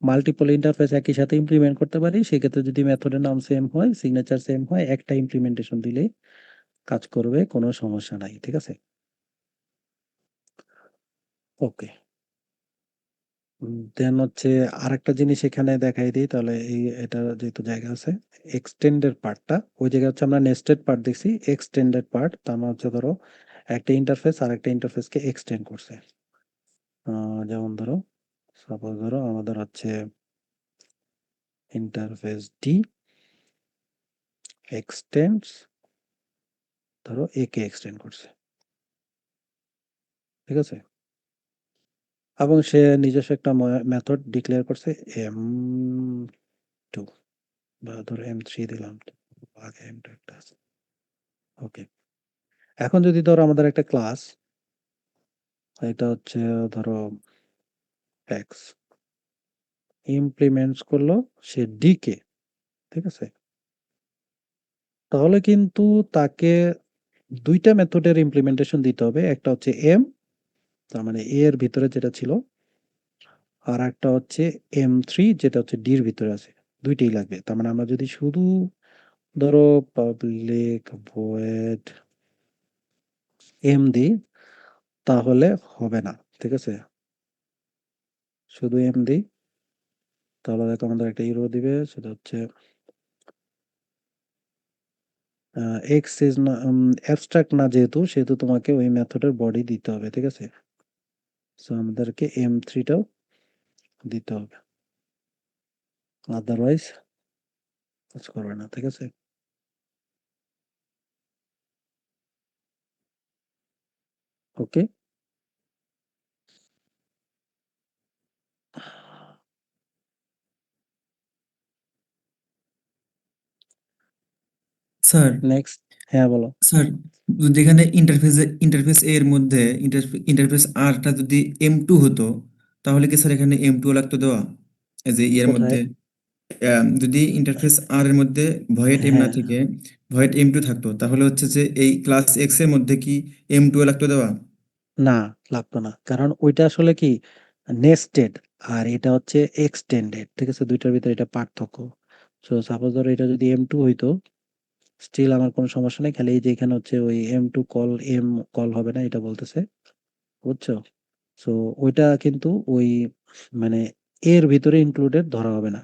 মাল্টিপল ইন্টারফেস একই সাথে ইমপ্লিমেন্ট করতে পারি। সেক্ষেত্রে যদি মেথডের নাম সেম হয়, সিগনেচার সেম হয়, একটা ইমপ্লিমেন্টেশন দিলেই কাজ করবে, কোনো সমস্যা নাই। ঠিক আছে, ওকে। দেন হচ্ছে আরেকটা জিনিস এখানে দেখাই দিই তাহলে, এই এটা যেহেতু জায়গা আছে, এক্সটেন্ডেড পার্টটা ওই জায়গায় হচ্ছে আমরা নেস্টেড পার্ট দেখছি, এক্সটেন্ডেড পার্ট তার মানে হচ্ছে ধরো একটা ইন্টারফেস আর একটা ইন্টারফেসকে এক্সটেন্ড করছে। যেমন ধরো সাপোজ ধরো আমাদের হচ্ছে ইন্টারফেস ডি এক্সটেন্ডস, ধরো এ কে এক্সটেন্ড করছে। ঠিক আছে, এবং সে নিজস্ব একটা মেথড ডিক্লেয়ার করছে M2। বা ধরো M3 দিলাম, আগে M2 একটা আছে। ওকে, এখন যদি ধরো আমাদের একটা ক্লাস, এটা হচ্ছে ধরো x ইমপ্লিমেন্টস করলো সে d কে, ঠিক আছে? তাহলে কিন্তু তাকে দুইটা মেথডের ইমপ্লিমেন্টেশন দিতে হবে, একটা হচ্ছে m, তার মানে a এর ভিতরে যেটা ছিল, আর একটা হচ্ছে M3 যেটা হচ্ছে d এর ভিতরে আছে। দুইটাই লাগবে। তার মানে আমরা যদি শুধু ধরো পাবলিক ভয়েড m দিই তাহলে হবে না, ঠিক আছে? শুধু m দিই তাহলে দেখো আমাদের একটা ইরো দিবে, সেটা হচ্ছে এক্স ইজ না অ্যাবস্ট্রাক্ট না, যেহেতু সেহেতু তোমাকে ওই মেথডের বডি দিতে হবে, ঠিক আছে? সো আমাদেরকে M3টাও দিতে হবে, আদারওয়াইজ কাজ করবে না, ঠিক আছে? ওকে, স্যার নেক্সট। হ্যাঁ বলো। স্যার যদি এখানে ইন্টারফেস এর মধ্যে ইন্টারফেস আরটা যদি M2 হতো, তাহলে কি স্যার এখানে M2 লাগতো দেওয়া? এই যে এর কোথায়? মধ্যে যদি ইন্টারফেস আর এর মধ্যে ভয়েড এম না হ্যাঁ, থেকে ভয়েড M2 থাকতো, তাহলে হচ্ছে যে এই ক্লাস এক্স এর মধ্যে কি M2 লাগতো দেওয়া? না, লাগতো না, কারণ ওইটা আসলে কি নেস্টেড, আর এটা হচ্ছে এক্সটেন্ডেড, ঠিক আছে? দুইটার ভিতরে এটা পার্থক্য। সো সাপোজ ধরো এটা যদি M2 হইতো, স্টিল আমার কোনো সমস্যা নেই, খালি এই যে এখানে হচ্ছে ওই M2 কল M কল হবে না, এটা বলতেছে, বুঝছো? সো ওইটা কিন্তু ওই মানে এর ভিতরে ইনক্লুডেড ধরা হবে না,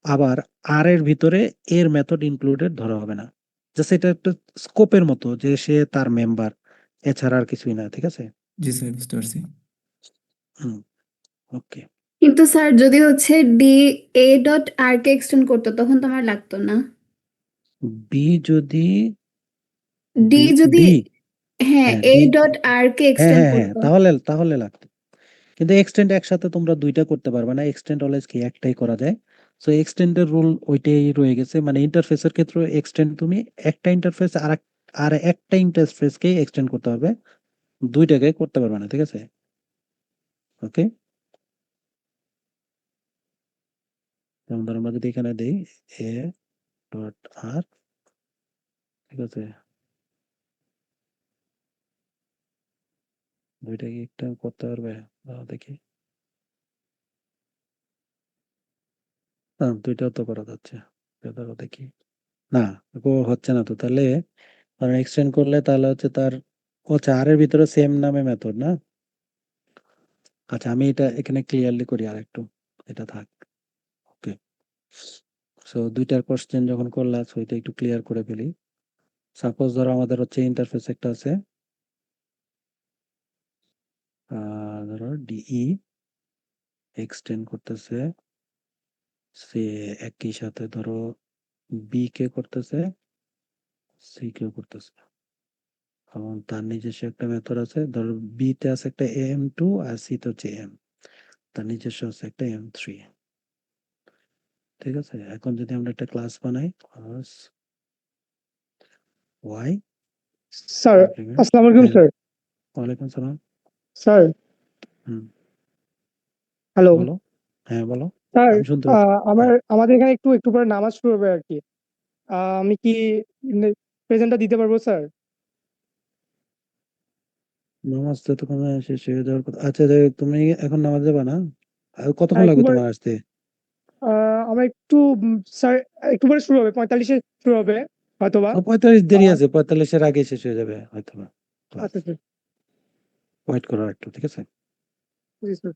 আবার আর এর ভিতরে এর মেথড ইনক্লুডেড ধরা হবে না। জাস্ট এটা একটা স্কোপের মতো, যে সে তার মেম্বার, এছাড়া আর কিছুই না, ঠিক আছে? জি স্যার, বুঝতে পারছি। হুম, ওকে। কিন্তু স্যার যদি হচ্ছে ডি a.r কে এক্সটেন্ড করতো তখন তো আমার লাগতো না। বি যদি ডি যদি ডি, হ্যাঁ হ্যাঁ ডি, a.r কে হ্যাঁ এক্সটেন্ড হ্যাঁ হ্যাঁ, করতো। তাহলে লাগতো। কিন্তু এক্সটেন্ড একসাথে তোমরা দুইটা করতে পারবে না, এক্সটেন্ড অলওয়েজ কি একটাই করা যায়। সো এক্সটেন্ডের রুল ওইটাই রয়ে গেছে, মানে ইন্টারফেসের ক্ষেত্রে এক্সটেন্ড তুমি একটা ইন্টারফেস আর একটা ইন্টারফেসকে এক্সটেন্ড করতে পারবে, দুইটাকে করতে পারবে না, ঠিক আছে? ওকে, যেমন ধরো আমরা যদি এখানে দেই এ ডট আর, ঠিক আছে? দুইটাকে একটা করতে পারবে? দাঁড়াও দেখি। দুইটাও তো করা যাচ্ছে, ধরো দেখি। না, হচ্ছে না তো, তাহলে কারণ এক্সটেন্ড করলে তাহলে হচ্ছে তার, আচ্ছা আর এর ভিতরে সেম নামে মেথড না। আচ্ছা আমি এটা এখানে ক্লিয়ারলি করি আর একটু, এটা থাক। ওকে, সো দুইটার কোশ্চেন যখন করলাম, সো এটা একটু ক্লিয়ার করে ফেলি। সাপোজ ধরো আমাদের হচ্ছে ইন্টারফেস একটা আছে, ধরো ডিই এক্সটেন্ড করতেছে, সে একই সাথে ধরো বি কে করতেছে, সি কে করতেছে, এবং তার নিজস্ব একটা মেথড আছে, ধরো বি তে আছে একটা M2 আর সি তে হচ্ছে M, তার নিজস্ব আছে একটা M3, ঠিক আছে? এখন যদি আমরা একটা ক্লাস বানাই, ক্লাস ওয়াই স্যার ইমপ্লিমেন্ট, আসসালামু আলাইকুম হ্যাঁ স্যার। ওয়ালাইকুম সালাম। স্যার হুম, হ্যালো বলো। হ্যাঁ বলো, স্যার। আমি শুনতে পাচ্ছি। হ্যাঁ, আমাদের এখানে একটু পরে নামাজ শুরু হবে আর কি। আমি কি প্রেজেন্টটা দিতে পারবো স্যার? নামাজ তো তখন শেষ হয়ে যাওয়ার কথা। আচ্ছা তুমি এখন নামাজ যাবা না? আর কতক্ষণ একটু লাগবে পরে তোমার আসতে? আমার একটু স্যার একটু পরে শুরু হবে, 45-এ শুরু হবে হয়তোবা। 45 দেরি আহ, আছে, 45-এর আগে শেষ হয়ে যাবে হয়তো না ক্লাস। আচ্ছা স্যার। ওয়েট করো একটু, ঠিক আছে? জি স্যার।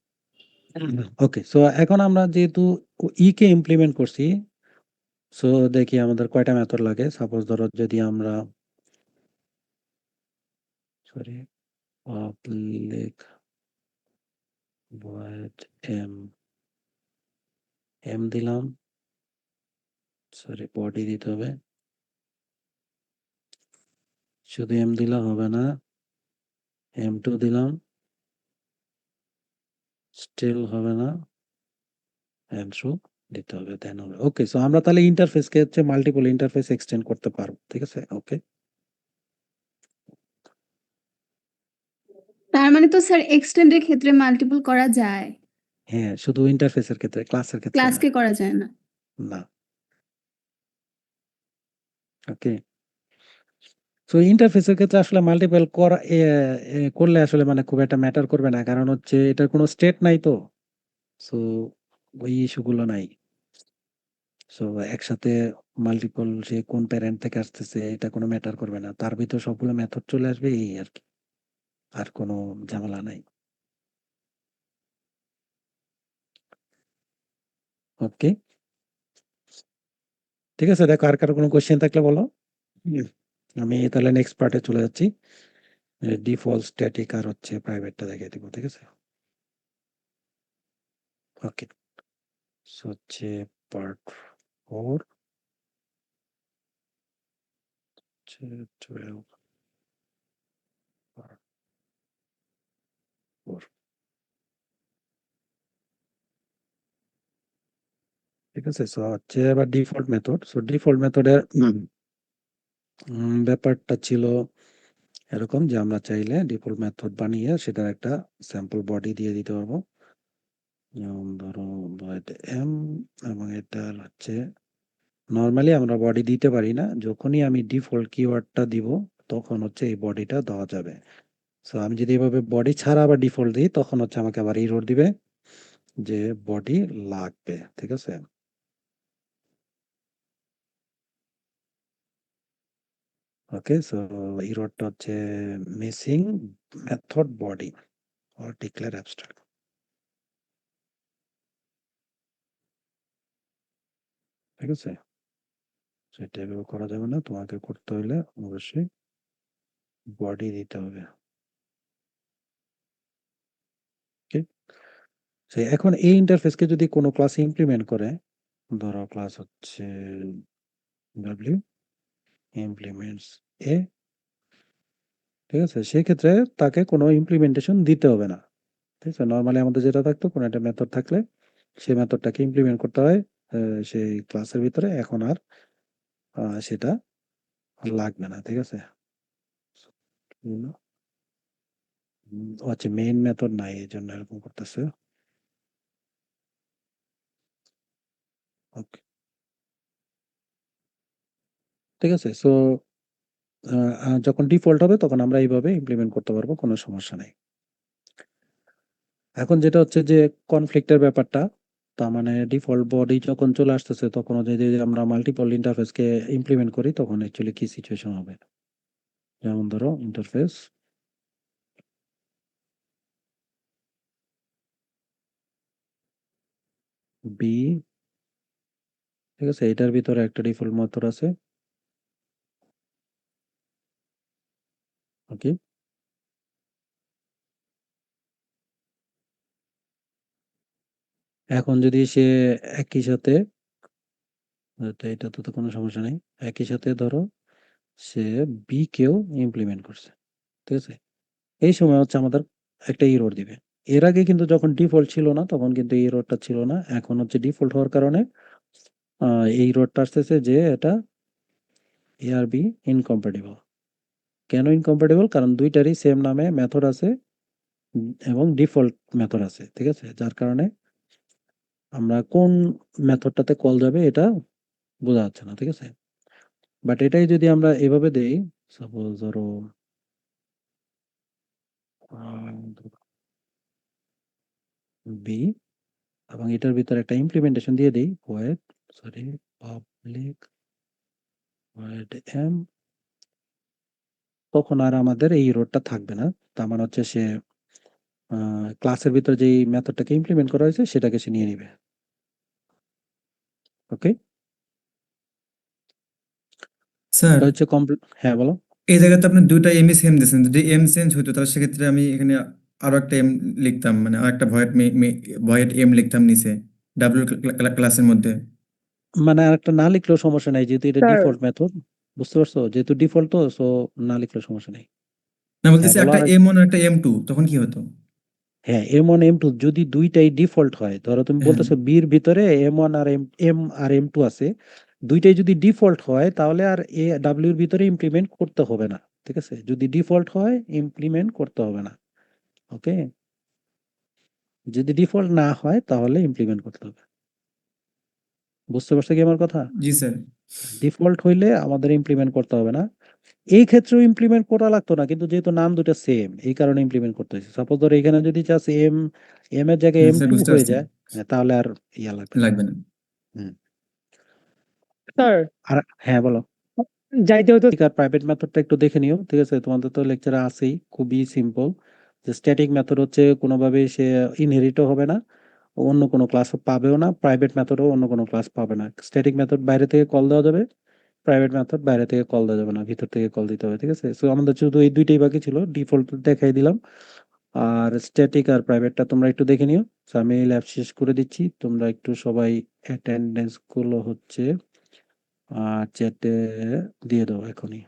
ওকে, সো এখন আমরা যেহেতু ই কে ইমপ্লিমেন্ট করছি, সো দেখি আমাদের কয়টা মেথড লাগে। সাপোজ ধরো যদি আমরা সরি পাবলিক ভয়েড এম দিলাম, সরি বডি দিতে হবে, শুধু এম দিলে হবে না, M2 দিলাম, স্টিল হবে না, M3 দিতে হবে, দেন হবে। ওকে, সো আমরা তাহলে ইন্টারফেসকে হচ্ছে মাল্টিপল ইন্টারফেস এক্সটেন্ড করতে পারবো, ঠিক আছে? ওকে, তার মানে তো স্যার এক্সটেন্ডের ক্ষেত্রে মাল্টিপল করা যায়, হ্যাঁ, শুধু ইন্টারফেসের ক্ষেত্রে, ক্লাসের ক্ষেত্রে না। ক্লাসকে করা যায় না। না, ওকে। সো ইন্টারফেসের ক্ষেত্রে আসলে মাল্টিপল করা করলে আসলে মানে খুব একটা ম্যাটার করবে না, কারণ হচ্ছে এটার কোনো স্টেট নাই তো, সো ওই ইস্যুগুলো নাই। সো একসাথে মাল্টিপল সে কোন প্যারেন্ট থেকে আসতেছে এটা কোনো ম্যাটার করবে না, তার ভিতর সবগুলো মেথড চলে আসবে, এই আর কি, আর কোনো ঝামেলা নাই। ওকে, ঠিক আছে। দেখো আর কারো কোনো কোশ্চেন থাকলে বলো। আমি তাহলে নেক্সট পার্টে চলে যাচ্ছি, ডিফল্ট স্ট্যাটিক আর হচ্ছে প্রাইভেটটা দেখিয়ে দিব, ঠিক আছে? ওকে, সো হচ্ছে পার্ট 4 12 part 4, ঠিক আছে? সো হচ্ছে এবার ডিফল্ট মেথড। সো ডিফল্ট মেথডের ব্যাপারটা ছিল এরকম যে আমরা চাইলে ডিফল্ট মেথড বানিয়ে সেটার একটা স্যাম্পল বডি দিয়ে দিতে পারবো, যেমন ধরো void m, এবং এটা হচ্ছে নর্মালি আমরা বডি দিতে পারি না, যখনই আমি ডিফল্ট কিওয়ার্ডটা দিব তখন হচ্ছে এই বডিটা দেওয়া যাবে। সো আমি যদি এভাবে বডি ছাড়া আবার ডিফল্ট দিই তখন হচ্ছে আমাকে আবার এরর দিবে যে বডি লাগবে, ঠিক আছে? ওকে, সো এররটা হচ্ছে missing method body or declare abstract, ঠিক আছে? সেটা এভাবে করা যাবে না, তোমাকে করতে হলে অবশ্যই বডি দিতে হবে। ওকে, এখন এই ইন্টারফেসকে যদি কোনো ক্লাসে ইমপ্লিমেন্ট করে, ধরো ক্লাস হচ্ছে w ইমপ্লিমেন্টস a, ঠিক আছে? সেক্ষেত্রে তাকে কোনো ইমপ্লিমেন্টেশন দিতে হবে না, ঠিক আছে? নর্মালি আমাদের যেটা থাকতো, কোনো একটা মেথড থাকলে সেই মেথডটাকে ইমপ্লিমেন্ট করতে হয় সেই ক্লাসের ভিতরে, এখন আর সেটা লাগবে না, ঠিক আছে? আচ্ছা, মেইন মেথড নাই এই জন্য এরকম করতেছে। ওকে, ঠিক আছে। সো যখন ডিফল্ট হবে তখন আমরা এইভাবে ইমপ্লিমেন্ট করতে পারবো, কোনো সমস্যা নেই। এখন যেটা হচ্ছে যে কনফ্লিক্টের ব্যাপারটা, তার মানে ডিফল্ট বডি যখন চলে আসতেছে তখন যদি আমরা মাল্টিপল ইন্টারফেসকে ইমপ্লিমেন্ট করি তখন অ্যাকচুয়ালি কি সিচুয়েশন হবে, যেমন ধরো ইন্টারফেস বি, ঠিক আছে? এটার ভিতরে একটা ডিফল্ট মেথড আছে, ওকে? এখন যদি সে একই সাথে, এটা তো কোনো সমস্যা নেই, একই সাথে ধরো সে বি কেও ইমপ্লিমেন্ট করছে, ঠিক আছে? এই সময় হচ্ছে আমাদের একটা এরর দিবে। এর আগে কিন্তু যখন ডিফল্ট ছিল না তখন কিন্তু এই এররটা ছিল না, এখন হচ্ছে ডিফল্ট হওয়ার কারণে এই এররটা আসতেছে যে এটা এ আর বি ইনকম্প্যাটিবল। কেন ইনকম্প্যাটিবল? কারণ দুইটারই সেম নামে মেথড আছে এবং ডিফল্ট মেথড আছে, ঠিক আছে? যার কারণে আমরা কোন মেথডটাতে কল যাবে এটা বোঝা যাচ্ছে না, ঠিক আছে? বাট এটাই যদি আমরা এভাবে দেই, সাপোজ ধরো বি, এবং এটার ভিতরে একটা ইমপ্লিমেন্টেশন দিয়ে দেই void public void m, তখন আর আমাদের এই এররটা থাকবে না। তার মানে হচ্ছে সে ক্লাসের ভিতরে যেই মেথডটাকে ইমপ্লিমেন্ট করা হয়েছে সেটাকে সে নিয়ে নিবে। ওকে, স্যার এটা হচ্ছে হ্যাঁ বলো। এই জায়গাতে আপনি দুইটা এমই সেম দিয়েছেন, যদি এম চেঞ্জ হতো তাহলে সেক্ষেত্রে আমি এখানে আরো একটা এম লিখতাম, মানে আর একটা ভয়েড এম লিখতাম নিচে ডাব্লিউ ক্লাসের মধ্যে। মানে আরেকটা না লিখলেও সমস্যা নাই, যেহেতু এটা স্যার ডিফল্ট মেথড, বুঝতে পারছো? যেহেতু ডিফল্ট তো, সো না লিখলেও সমস্যা নেই। না, বলতেছি বলো একটা আর এম ওয়ান একটা এম টু, তখন কি হতো? হ্যাঁ, M1 M2 যদি দুইটাই ডিফল্ট হয়, ধরো তুমি হ্যাঁ বলতেছো B এর ভিতরে M1 আর M আর M2 আছে, দুইটাই যদি ডিফল্ট হয় তাহলে আর W এর ভিতরে ইমপ্লিমেন্ট করতে হবে না। ঠিক আছে? যদি ডিফল্ট হয় ইমপ্লিমেন্ট করতে হবে না। ওকে? যদি ডিফল্ট না হয় তাহলে ইমপ্লিমেন্ট করতে হবে। বুঝতে পারছো কি আমার কথা? জি স্যার। ডিফল্ট হইলে আমাদের ইমপ্লিমেন্ট করতে হবে না। এই ক্ষেত্রেও ইমপ্লিমেন্ট করা লাগতো না, কিন্তু যেহেতু নাম দুটো সেম এই কারণে ইমপ্লিমেন্ট করতে হয়েছে। সাপোজ ধরো এখানে যদি চাস M এর জায়গায় হ্যাঁ M2 স্যার বুঝতে হয়ে পারছি যায়, তাহলে আর ইয়া লাগবে না। লাগবে না হুম। স্যার আর হ্যাঁ, বলো। যাইতে হতো স্ট্যাটিক আর প্রাইভেট মেথডটা একটু দেখে নিও। ঠিক আছে? তোমাদের তো লেকচারে আছেই, খুবই সিম্পল। যে স্ট্যাটিক মেথড হচ্ছে কোনোভাবেই সে ইনহেরিটও হবে না, অন্য কোনো ক্লাস পাবেও না, প্রাইভেট মেথডও অন্য কোনো ক্লাস পাবে না। স্ট্যাটিক মেথড বাইরে থেকে কল দেওয়া যাবে, প্রাইভেট মেথড বাইরে থেকে কল দেওয়া যাবে না, ভিতর থেকে কল দিতে হবে। ঠিক আছে? সো আমাদের শুধু এই দুইটাই বাকি ছিল, ডিফল্ট দেখাই দিলাম। আর স্ট্যাটিক আর প্রাইভেটটা তোমরা একটু দেখে নিও। সো আমি ল্যাব শেষ করে দিচ্ছি, তোমরা একটু সবাই অ্যাটেন্ডেন্স গুলো হচ্ছে চ্যাটে দিয়ে দাও এখনই।